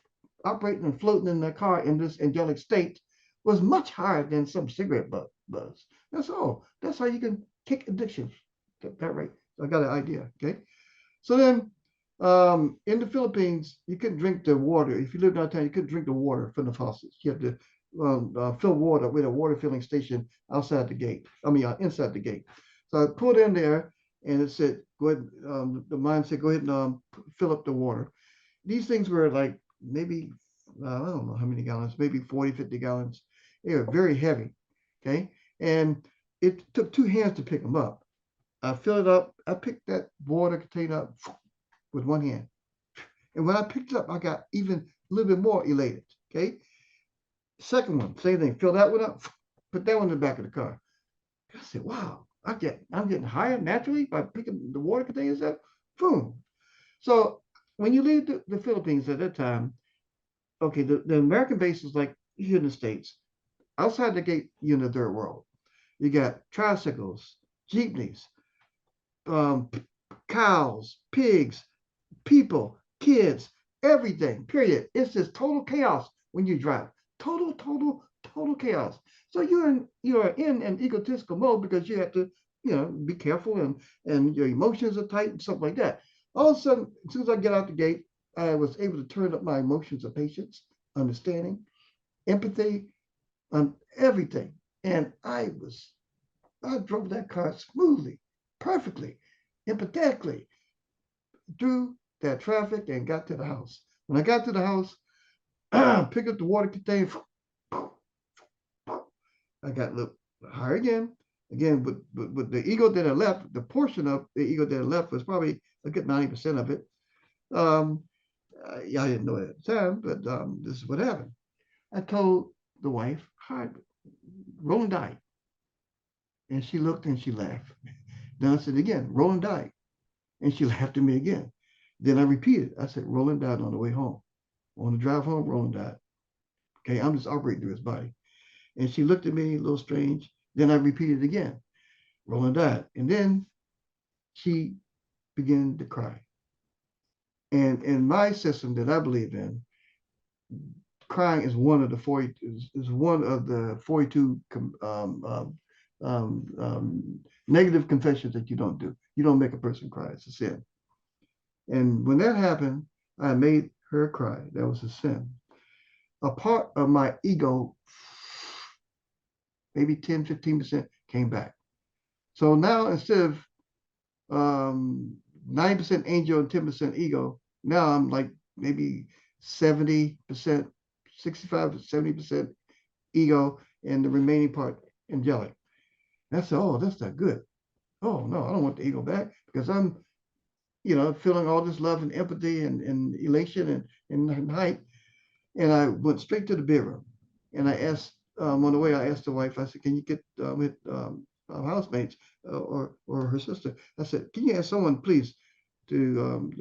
operating and floating in the car in this angelic state was much higher than some cigarette buzz. That's all. That's how you can kick addiction. That right. I got an idea. Okay. So then, in the Philippines, you couldn't drink the water. If you lived downtown, you couldn't drink the water from the faucets. You have to fill water with a water filling station outside the gate. I mean, inside the gate. So I pulled in there, and it said, "Go ahead." The mind said, "Go ahead and fill up the water." These things were like maybe, I don't know how many gallons, maybe 40, 50 gallons. They were very heavy. Okay. And it took 2 hands to pick them up. I filled it up. I picked that water container up with 1 hand. And when I picked it up, I got even a little bit more elated. Okay. Second one, same thing. Fill that one up, put that one in the back of the car. I said, "Wow, I'm getting higher naturally by picking the water containers up." Boom. So when you leave the Philippines at that time, okay, the American base is like here in the States. Outside the gate, you're in the third world. You got tricycles, jeepneys, um, cows, pigs, people, kids, everything, period. It's just total chaos when you drive. Total chaos. So you're in an egotistical mode because you have to, be careful, and your emotions are tight and stuff like that. All of a sudden, as soon as I get out the gate, I was able to turn up my emotions of patience, understanding, empathy, on everything. And I drove that car smoothly, perfectly, empathetically through that traffic and got to the house. When I got to the house, picked up the water container. I got a little higher again. Again, but the ego that I left, the portion of the ego that I left was probably a good 90% of it. Yeah, I didn't know it at the time, but this is what happened. I told the wife, "Hi, Roland died." And she looked and she laughed. Then I said again, "Roland died." And she laughed at me again. Then I repeated. I said, "Roland died on the way home. On the drive home, Roland died." Okay, I'm just operating through his body. And she looked at me a little strange. Then I repeated again, "Roland died." And then she began to cry. And in my system that I believe in, crying is one of the 42 negative confessions that you don't do. You don't make a person cry. It's a sin. And when that happened, I made her cry. That was a sin. A part of my ego, maybe 10, 15% came back. So now instead of 9% angel and 10% ego, now I'm like maybe 70%, 65 to 70% ego, and the remaining part angelic. And I said, "Oh, that's not good. Oh no, I don't want the ego back, because I'm, feeling all this love and empathy and elation and hype." And I went straight to the bedroom, and I asked, on the way, I asked the wife, I said, "Can you get with housemates or her sister?" I said, "Can you ask someone, please, to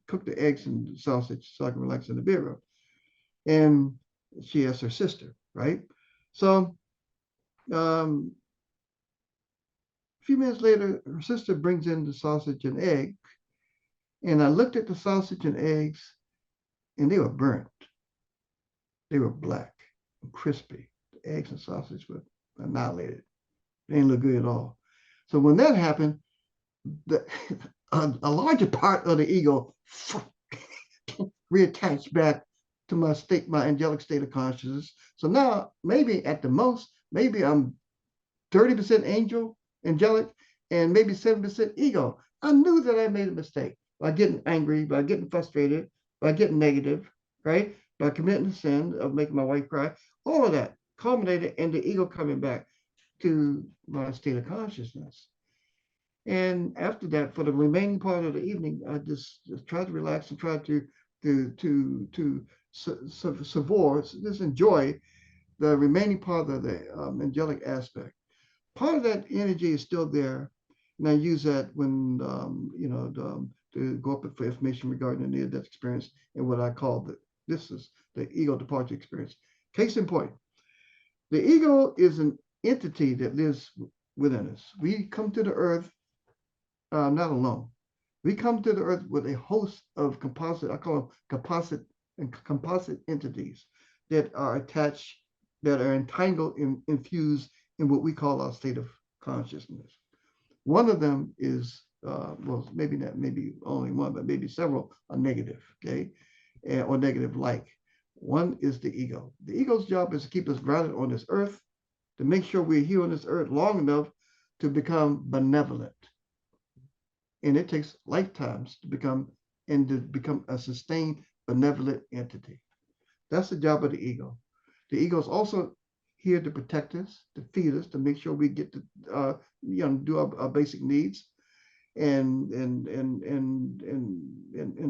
cook the eggs and sausage so I can relax in the bedroom?" And she asked her sister, right? So a few minutes later, her sister brings in the sausage and egg, and I looked at the sausage and eggs, and they were burnt. They were black and crispy. The eggs and sausage were annihilated. They didn't look good at all. So when that happened, a larger part of the ego reattached back to my angelic state of consciousness. So now maybe at the most, maybe I'm 30% angel angelic, and maybe 7% ego. I knew that I made a mistake by getting angry, by getting frustrated, by getting negative, right? By committing the sin of making my wife cry. All of that culminated in the ego coming back to my state of consciousness. And after that, for the remaining part of the evening, I just tried to relax and try to savor, just enjoy the remaining part of the angelic aspect. Part of that energy is still there, and I use that when to go up for information regarding the near-death experience and what I call this is the ego departure experience. Case in point, the ego is an entity that lives within us. We come to the earth not alone. We come to the earth with a host of composite, I call them composite entities that are attached, that are entangled and infused in what we call our state of consciousness. One of them is, well, maybe not, maybe only one, but maybe several are negative, okay, or negative like. One is the ego. The ego's job is to keep us grounded on this earth, to make sure we're here on this earth long enough to become benevolent. And it takes lifetimes to become a sustained benevolent entity. That's the job of the ego. The ego is also here to protect us, to feed us, to make sure we get to do our basic needs and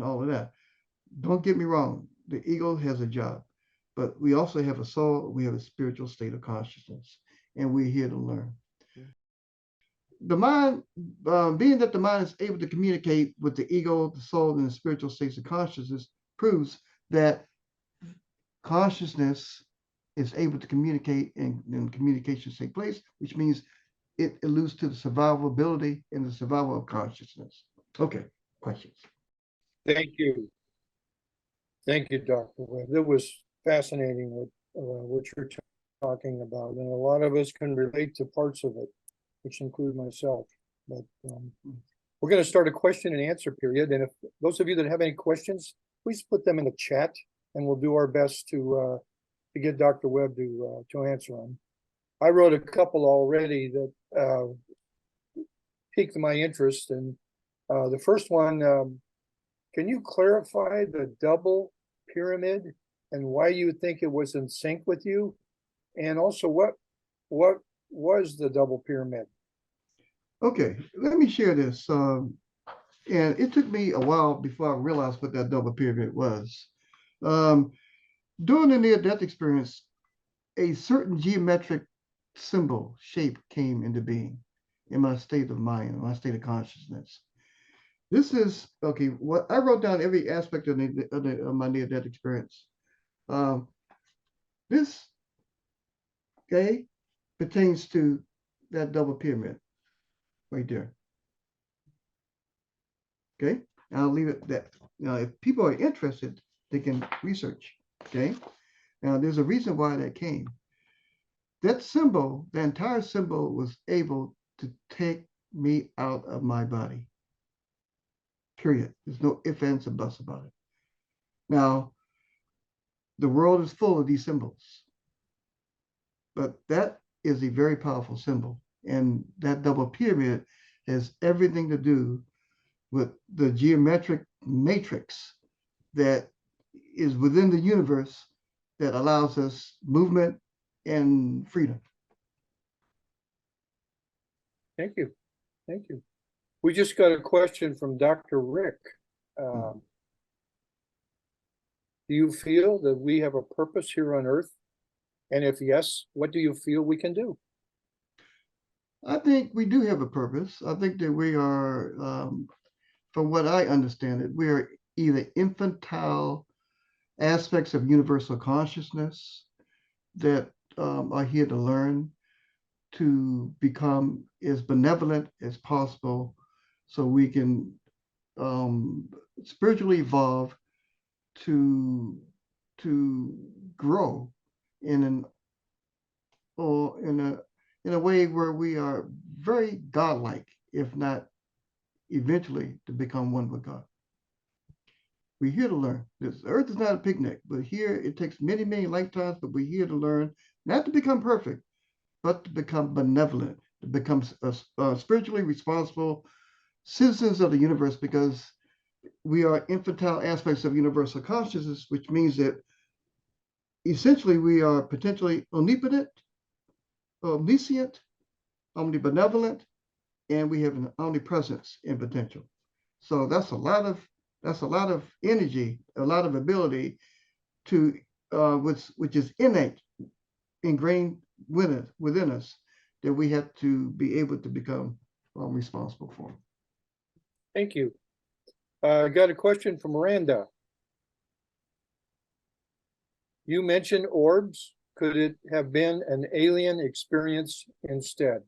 all of that. Don't get me wrong, the ego has a job, but we also have a soul, we have a spiritual state of consciousness, and we're here to learn. The mind, being that the mind is able to communicate with the ego, the soul, and the spiritual states of consciousness, proves that consciousness is able to communicate and communications take place, which means it alludes to the survivability and the survival of consciousness. Okay, questions? Thank you. Thank you, Dr. Webb. It was fascinating what you're talking about, and a lot of us can relate to parts of it, which include myself. But we're going to start a question and answer period. And if those of you that have any questions, please put them in the chat, and we'll do our best to get Dr. Webb to answer them. I wrote a couple already that piqued my interest. And the first one, can you clarify the double pyramid and why you think it was in sync with you? And also, what was the double pyramid? Okay, let me share this. And it took me a while before I realized what that double pyramid was. During the near-death experience, a certain geometric symbol shape came into being in my state of mind, in my state of consciousness. This is, okay, what I wrote down every aspect of my near-death experience. This, okay, pertains to that double pyramid right there. Okay, and I'll leave it at that. Now, if people are interested, they can research. Okay, now there's a reason why that came. That symbol, the entire symbol, was able to take me out of my body. Period. There's no ifs, ands, and buts about it. Now, the world is full of these symbols, but that is a very powerful symbol. And that double pyramid has everything to do with the geometric matrix that is within the universe that allows us movement and freedom. Thank you. Thank you. We just got a question from Dr. Rick. Do you feel that we have a purpose here on Earth? And if yes, what do you feel we can do? I think we do have a purpose. I think that we are, from what I understand it, we are either infantile aspects of universal consciousness that are here to learn, to become as benevolent as possible so we can spiritually evolve to grow in a way where we are very godlike, if not eventually to become one with God. We're here to learn. This earth is not a picnic, but here it takes many, many lifetimes, but we're here to learn, not to become perfect, but to become benevolent, to become spiritually responsible citizens of the universe, because we are infantile aspects of universal consciousness, which means that essentially we are potentially omnipotent, omniscient, omnibenevolent, and we have an omnipresence in potential. So that's a lot of energy, a lot of ability to which is innate, ingrained within us, that we have to be able to become responsible for. Thank you. I got a question from Miranda. You mentioned orbs. Could it have been an alien experience instead?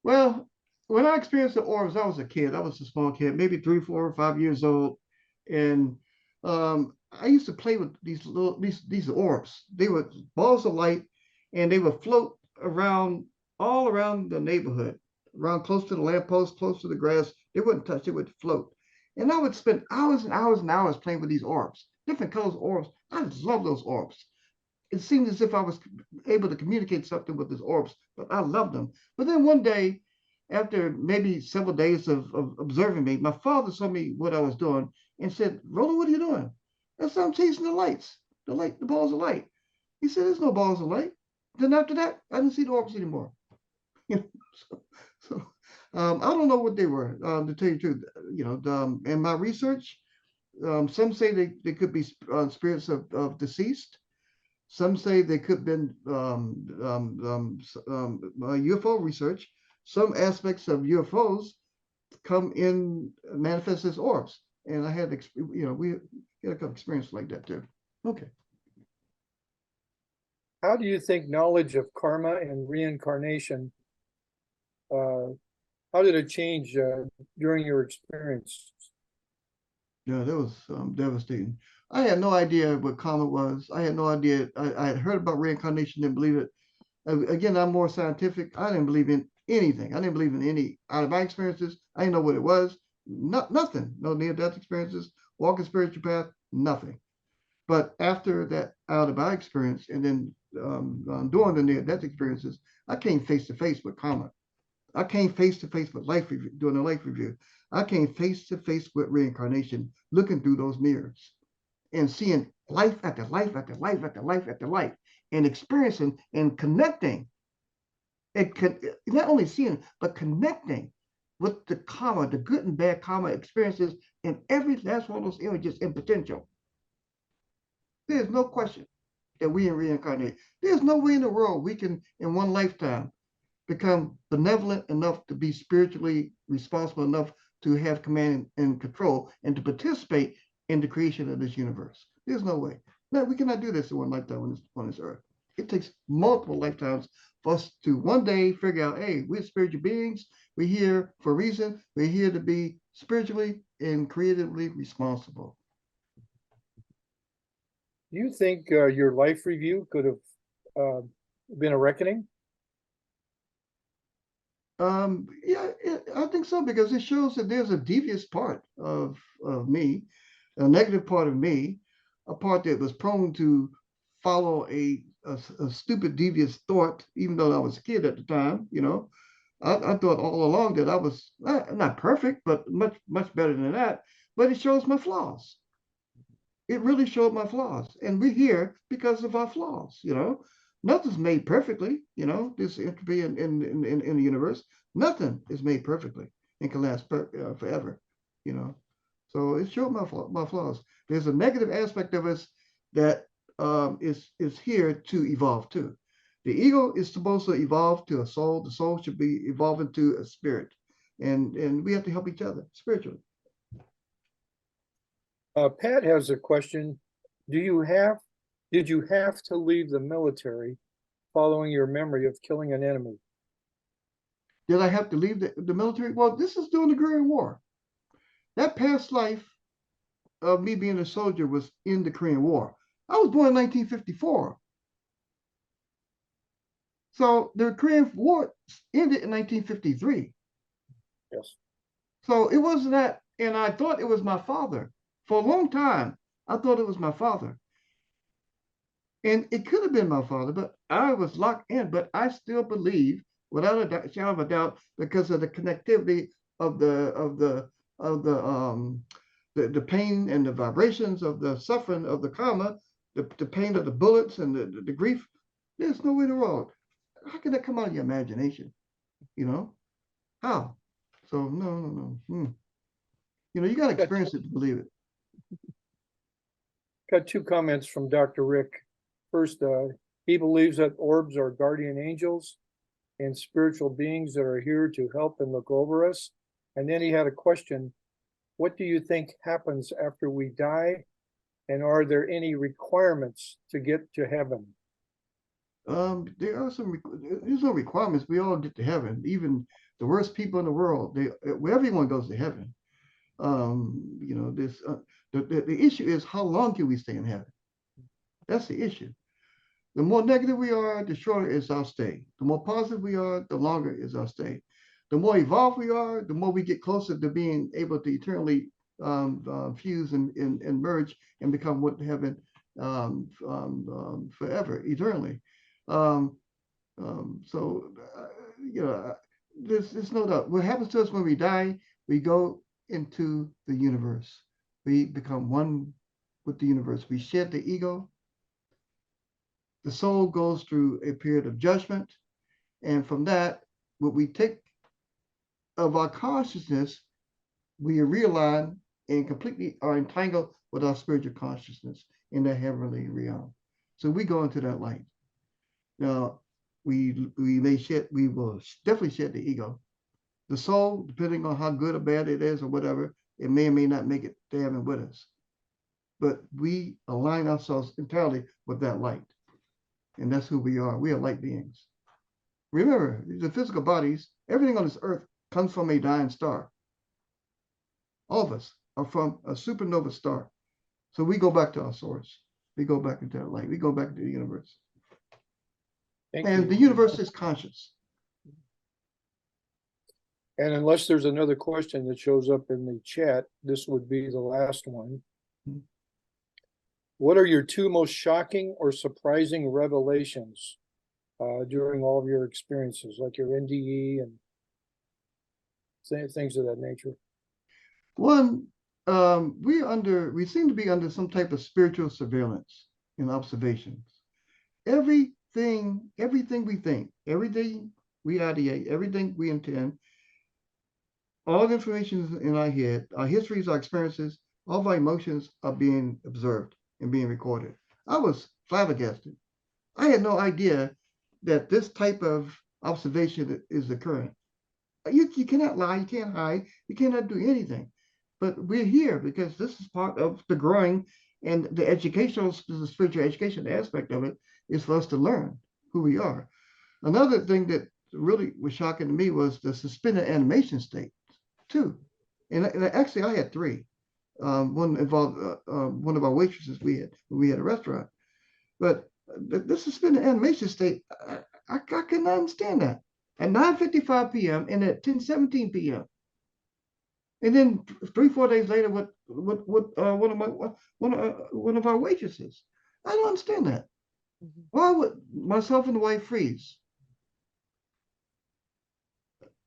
Well, when I experienced the orbs, I was a kid. I was a small kid, maybe 3, 4, 5 years old, and I used to play with these orbs. They were balls of light, and they would float around all around the neighborhood, around close to the lamppost, close to the grass. They wouldn't touch; they would float. And I would spend hours and hours and hours playing with these orbs, different colors of orbs. I just love those orbs. It seemed as if I was able to communicate something with these orbs, but I loved them. But then one day, after maybe several days of observing me, my father saw me what I was doing and said, "Roland, what are you doing?" I said, "I'm chasing the lights, the balls of light." He said, "There's no balls of light." Then after that, I didn't see the orbs anymore. so I don't know what they were, to tell you the truth. In my research, some say they could be spirits of deceased. Some say they could have been UFO research. Some aspects of UFOs come in manifest as orbs, and I had we had a couple experience like that too. Okay. How do you think knowledge of karma and reincarnation, how did it change during your experience? Yeah, that was devastating. I had no idea what karma was. I had no idea. I had heard about reincarnation, didn't believe it. Again, I'm more scientific. I didn't believe in anything. I didn't believe in any out of my experiences. I didn't know what it was. Nothing. No near-death experiences, walking spiritual path, nothing. But after that out of my experience, and then doing the near-death experiences, I came face to face with karma. I came face to face with life review, doing a life review. I came face to face with reincarnation, looking through those mirrors and seeing life after life after life after life after life, and experiencing and connecting. Not only seeing, but connecting with the karma, the good and bad karma experiences in every last one of those images in potential. There's no question that we reincarnate. There's no way in the world we can, in one lifetime, become benevolent enough to be spiritually responsible enough to have command and control and to participate in the creation of this universe. There's no way. No, we cannot do this in one lifetime on this earth. It takes multiple lifetimes for us to one day figure out, hey, we're spiritual beings. We're here for a reason. We're here to be spiritually and creatively responsible. Do you think your life review could have been a reckoning? Yeah, I think so, because it shows that there's a devious part of me, a negative part of me, a part that was prone to follow a stupid, devious thought, even though I was a kid at the time. I thought all along that I was not perfect, but much better than that. But it shows my flaws. It really showed my flaws, and we're here because of our flaws. Nothing's made perfectly. This entropy in the universe, nothing is made perfectly and can last forever. So it showed my flaws. There's a negative aspect of us that is here to evolve too. The ego is supposed to evolve to a soul. The soul should be evolving to a spirit, and we have to help each other spiritually. Pat has a question. Did you have to leave the military following your memory of killing an enemy? Did I have to leave the military? Well, this is during the Korean War. That past life of me being a soldier was in the Korean War. I was born in 1954. So the Korean War ended in 1953. Yes. So it wasn't that, and I thought it was my father. For a long time, I thought it was my father. And it could have been my father, but I was locked in. But I still believe without a shadow of a doubt, because of the connectivity of the pain and the vibrations of the suffering of the karma, the pain of the bullets and the grief. There's no way to roll. How can that come out of your imagination? You know? How? So no. You know, you got to experience it to believe it. Got two comments from Dr. Rick. First, he believes that orbs are guardian angels and spiritual beings that are here to help and look over us. And then he had a question. What do you think happens after we die? And are there any requirements to get to heaven? There are there's no requirements. We all get to heaven. Even the worst people in the world, everyone goes to heaven. You know, the issue is, how long can we stay in heaven? That's the issue. The more negative we are, the shorter is our stay. The more positive we are, the longer is our stay. The more evolved we are, the more we get closer to being able to eternally fuse and merge and become what heaven forever, eternally. You know, there's no doubt. What happens to us when we die, we go into the universe. We become one with the universe. We shed the ego. The soul goes through a period of judgment. And from that, what we take of our consciousness, we realign and completely are entangled with our spiritual consciousness in the heavenly realm. So we go into that light. Now, we will definitely shed the ego. The soul, depending on how good or bad it is or whatever, it may or may not make it to heaven with us. But we align ourselves entirely with that light. And that's who we are. We are light beings. Remember, the physical bodies, everything on this earth comes from a dying star. All of us are from a supernova star. So we go back to our source. We go back into that light. We go back into the universe. And the universe is conscious. And unless there's another question that shows up in the chat, this would be the last one. What are your two most shocking or surprising revelations during all of your experiences, like your NDE and things of that nature? One, we seem to be under some type of spiritual surveillance and observations. Everything we think, everything we ideate, everything we intend, all the information is in our head, our histories, our experiences, all of our emotions are being observed and being recorded. I was flabbergasted. I had no idea that this type of observation is occurring. You cannot lie, you can't hide, you cannot do anything. But we're here because this is part of the growing and the educational, the spiritual education aspect of it is for us to learn who we are. Another thing that really was shocking to me was the suspended animation state, too. And actually, I had three. One involved one of our waitresses we had a restaurant. But the suspended animation state, I couldn't understand that. At 9:55 p.m. and at 10:17 p.m. And then 3-4 days later, with one of our waitresses, I don't understand that. Why would myself and the wife freeze?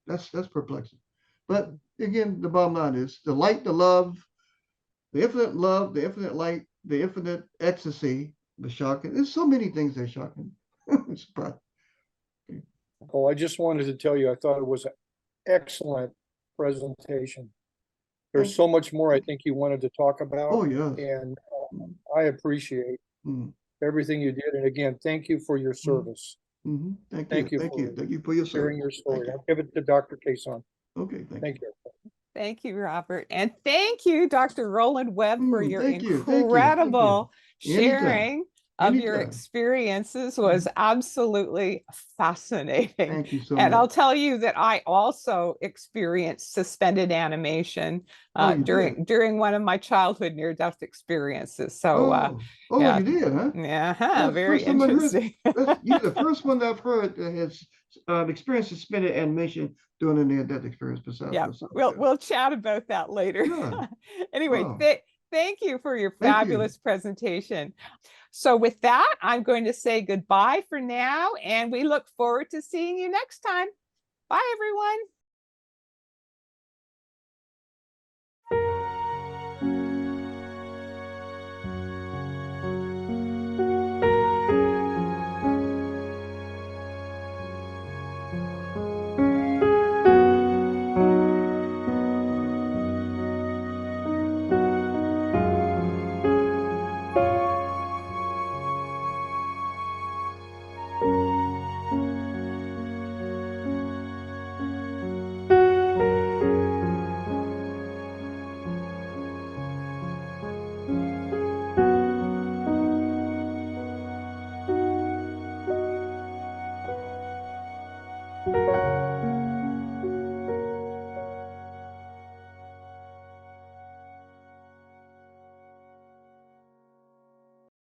That's perplexing. But again, the bottom line is the light, the love, the infinite light, the infinite ecstasy, the shocking. There's so many things that are shocking. Oh, I just wanted to tell you, I thought it was an excellent presentation. There's so much more I think you wanted to talk about. Oh, yeah. And I appreciate everything you did. And again, thank you for your service. Thank you for your sharing service. your story. I'll give it to Dr. Kaysan. Okay, thank you. Thank you, Robert. And thank you, Dr. Roland Webb, for your incredible sharing of your experiences. Was absolutely fascinating. Thank you so much. And I'll tell you that I also experienced suspended animation during one of my childhood near-death experiences. So you did, huh? Yeah, very interesting. You're the first one that I've heard that has experienced suspended animation during a near-death experience. Yeah, we'll chat about that later. Yeah. Anyway, Thank you for your Thank you. fabulous presentation. So with that, I'm going to say goodbye for now, and we look forward to seeing you next time. Bye, everyone.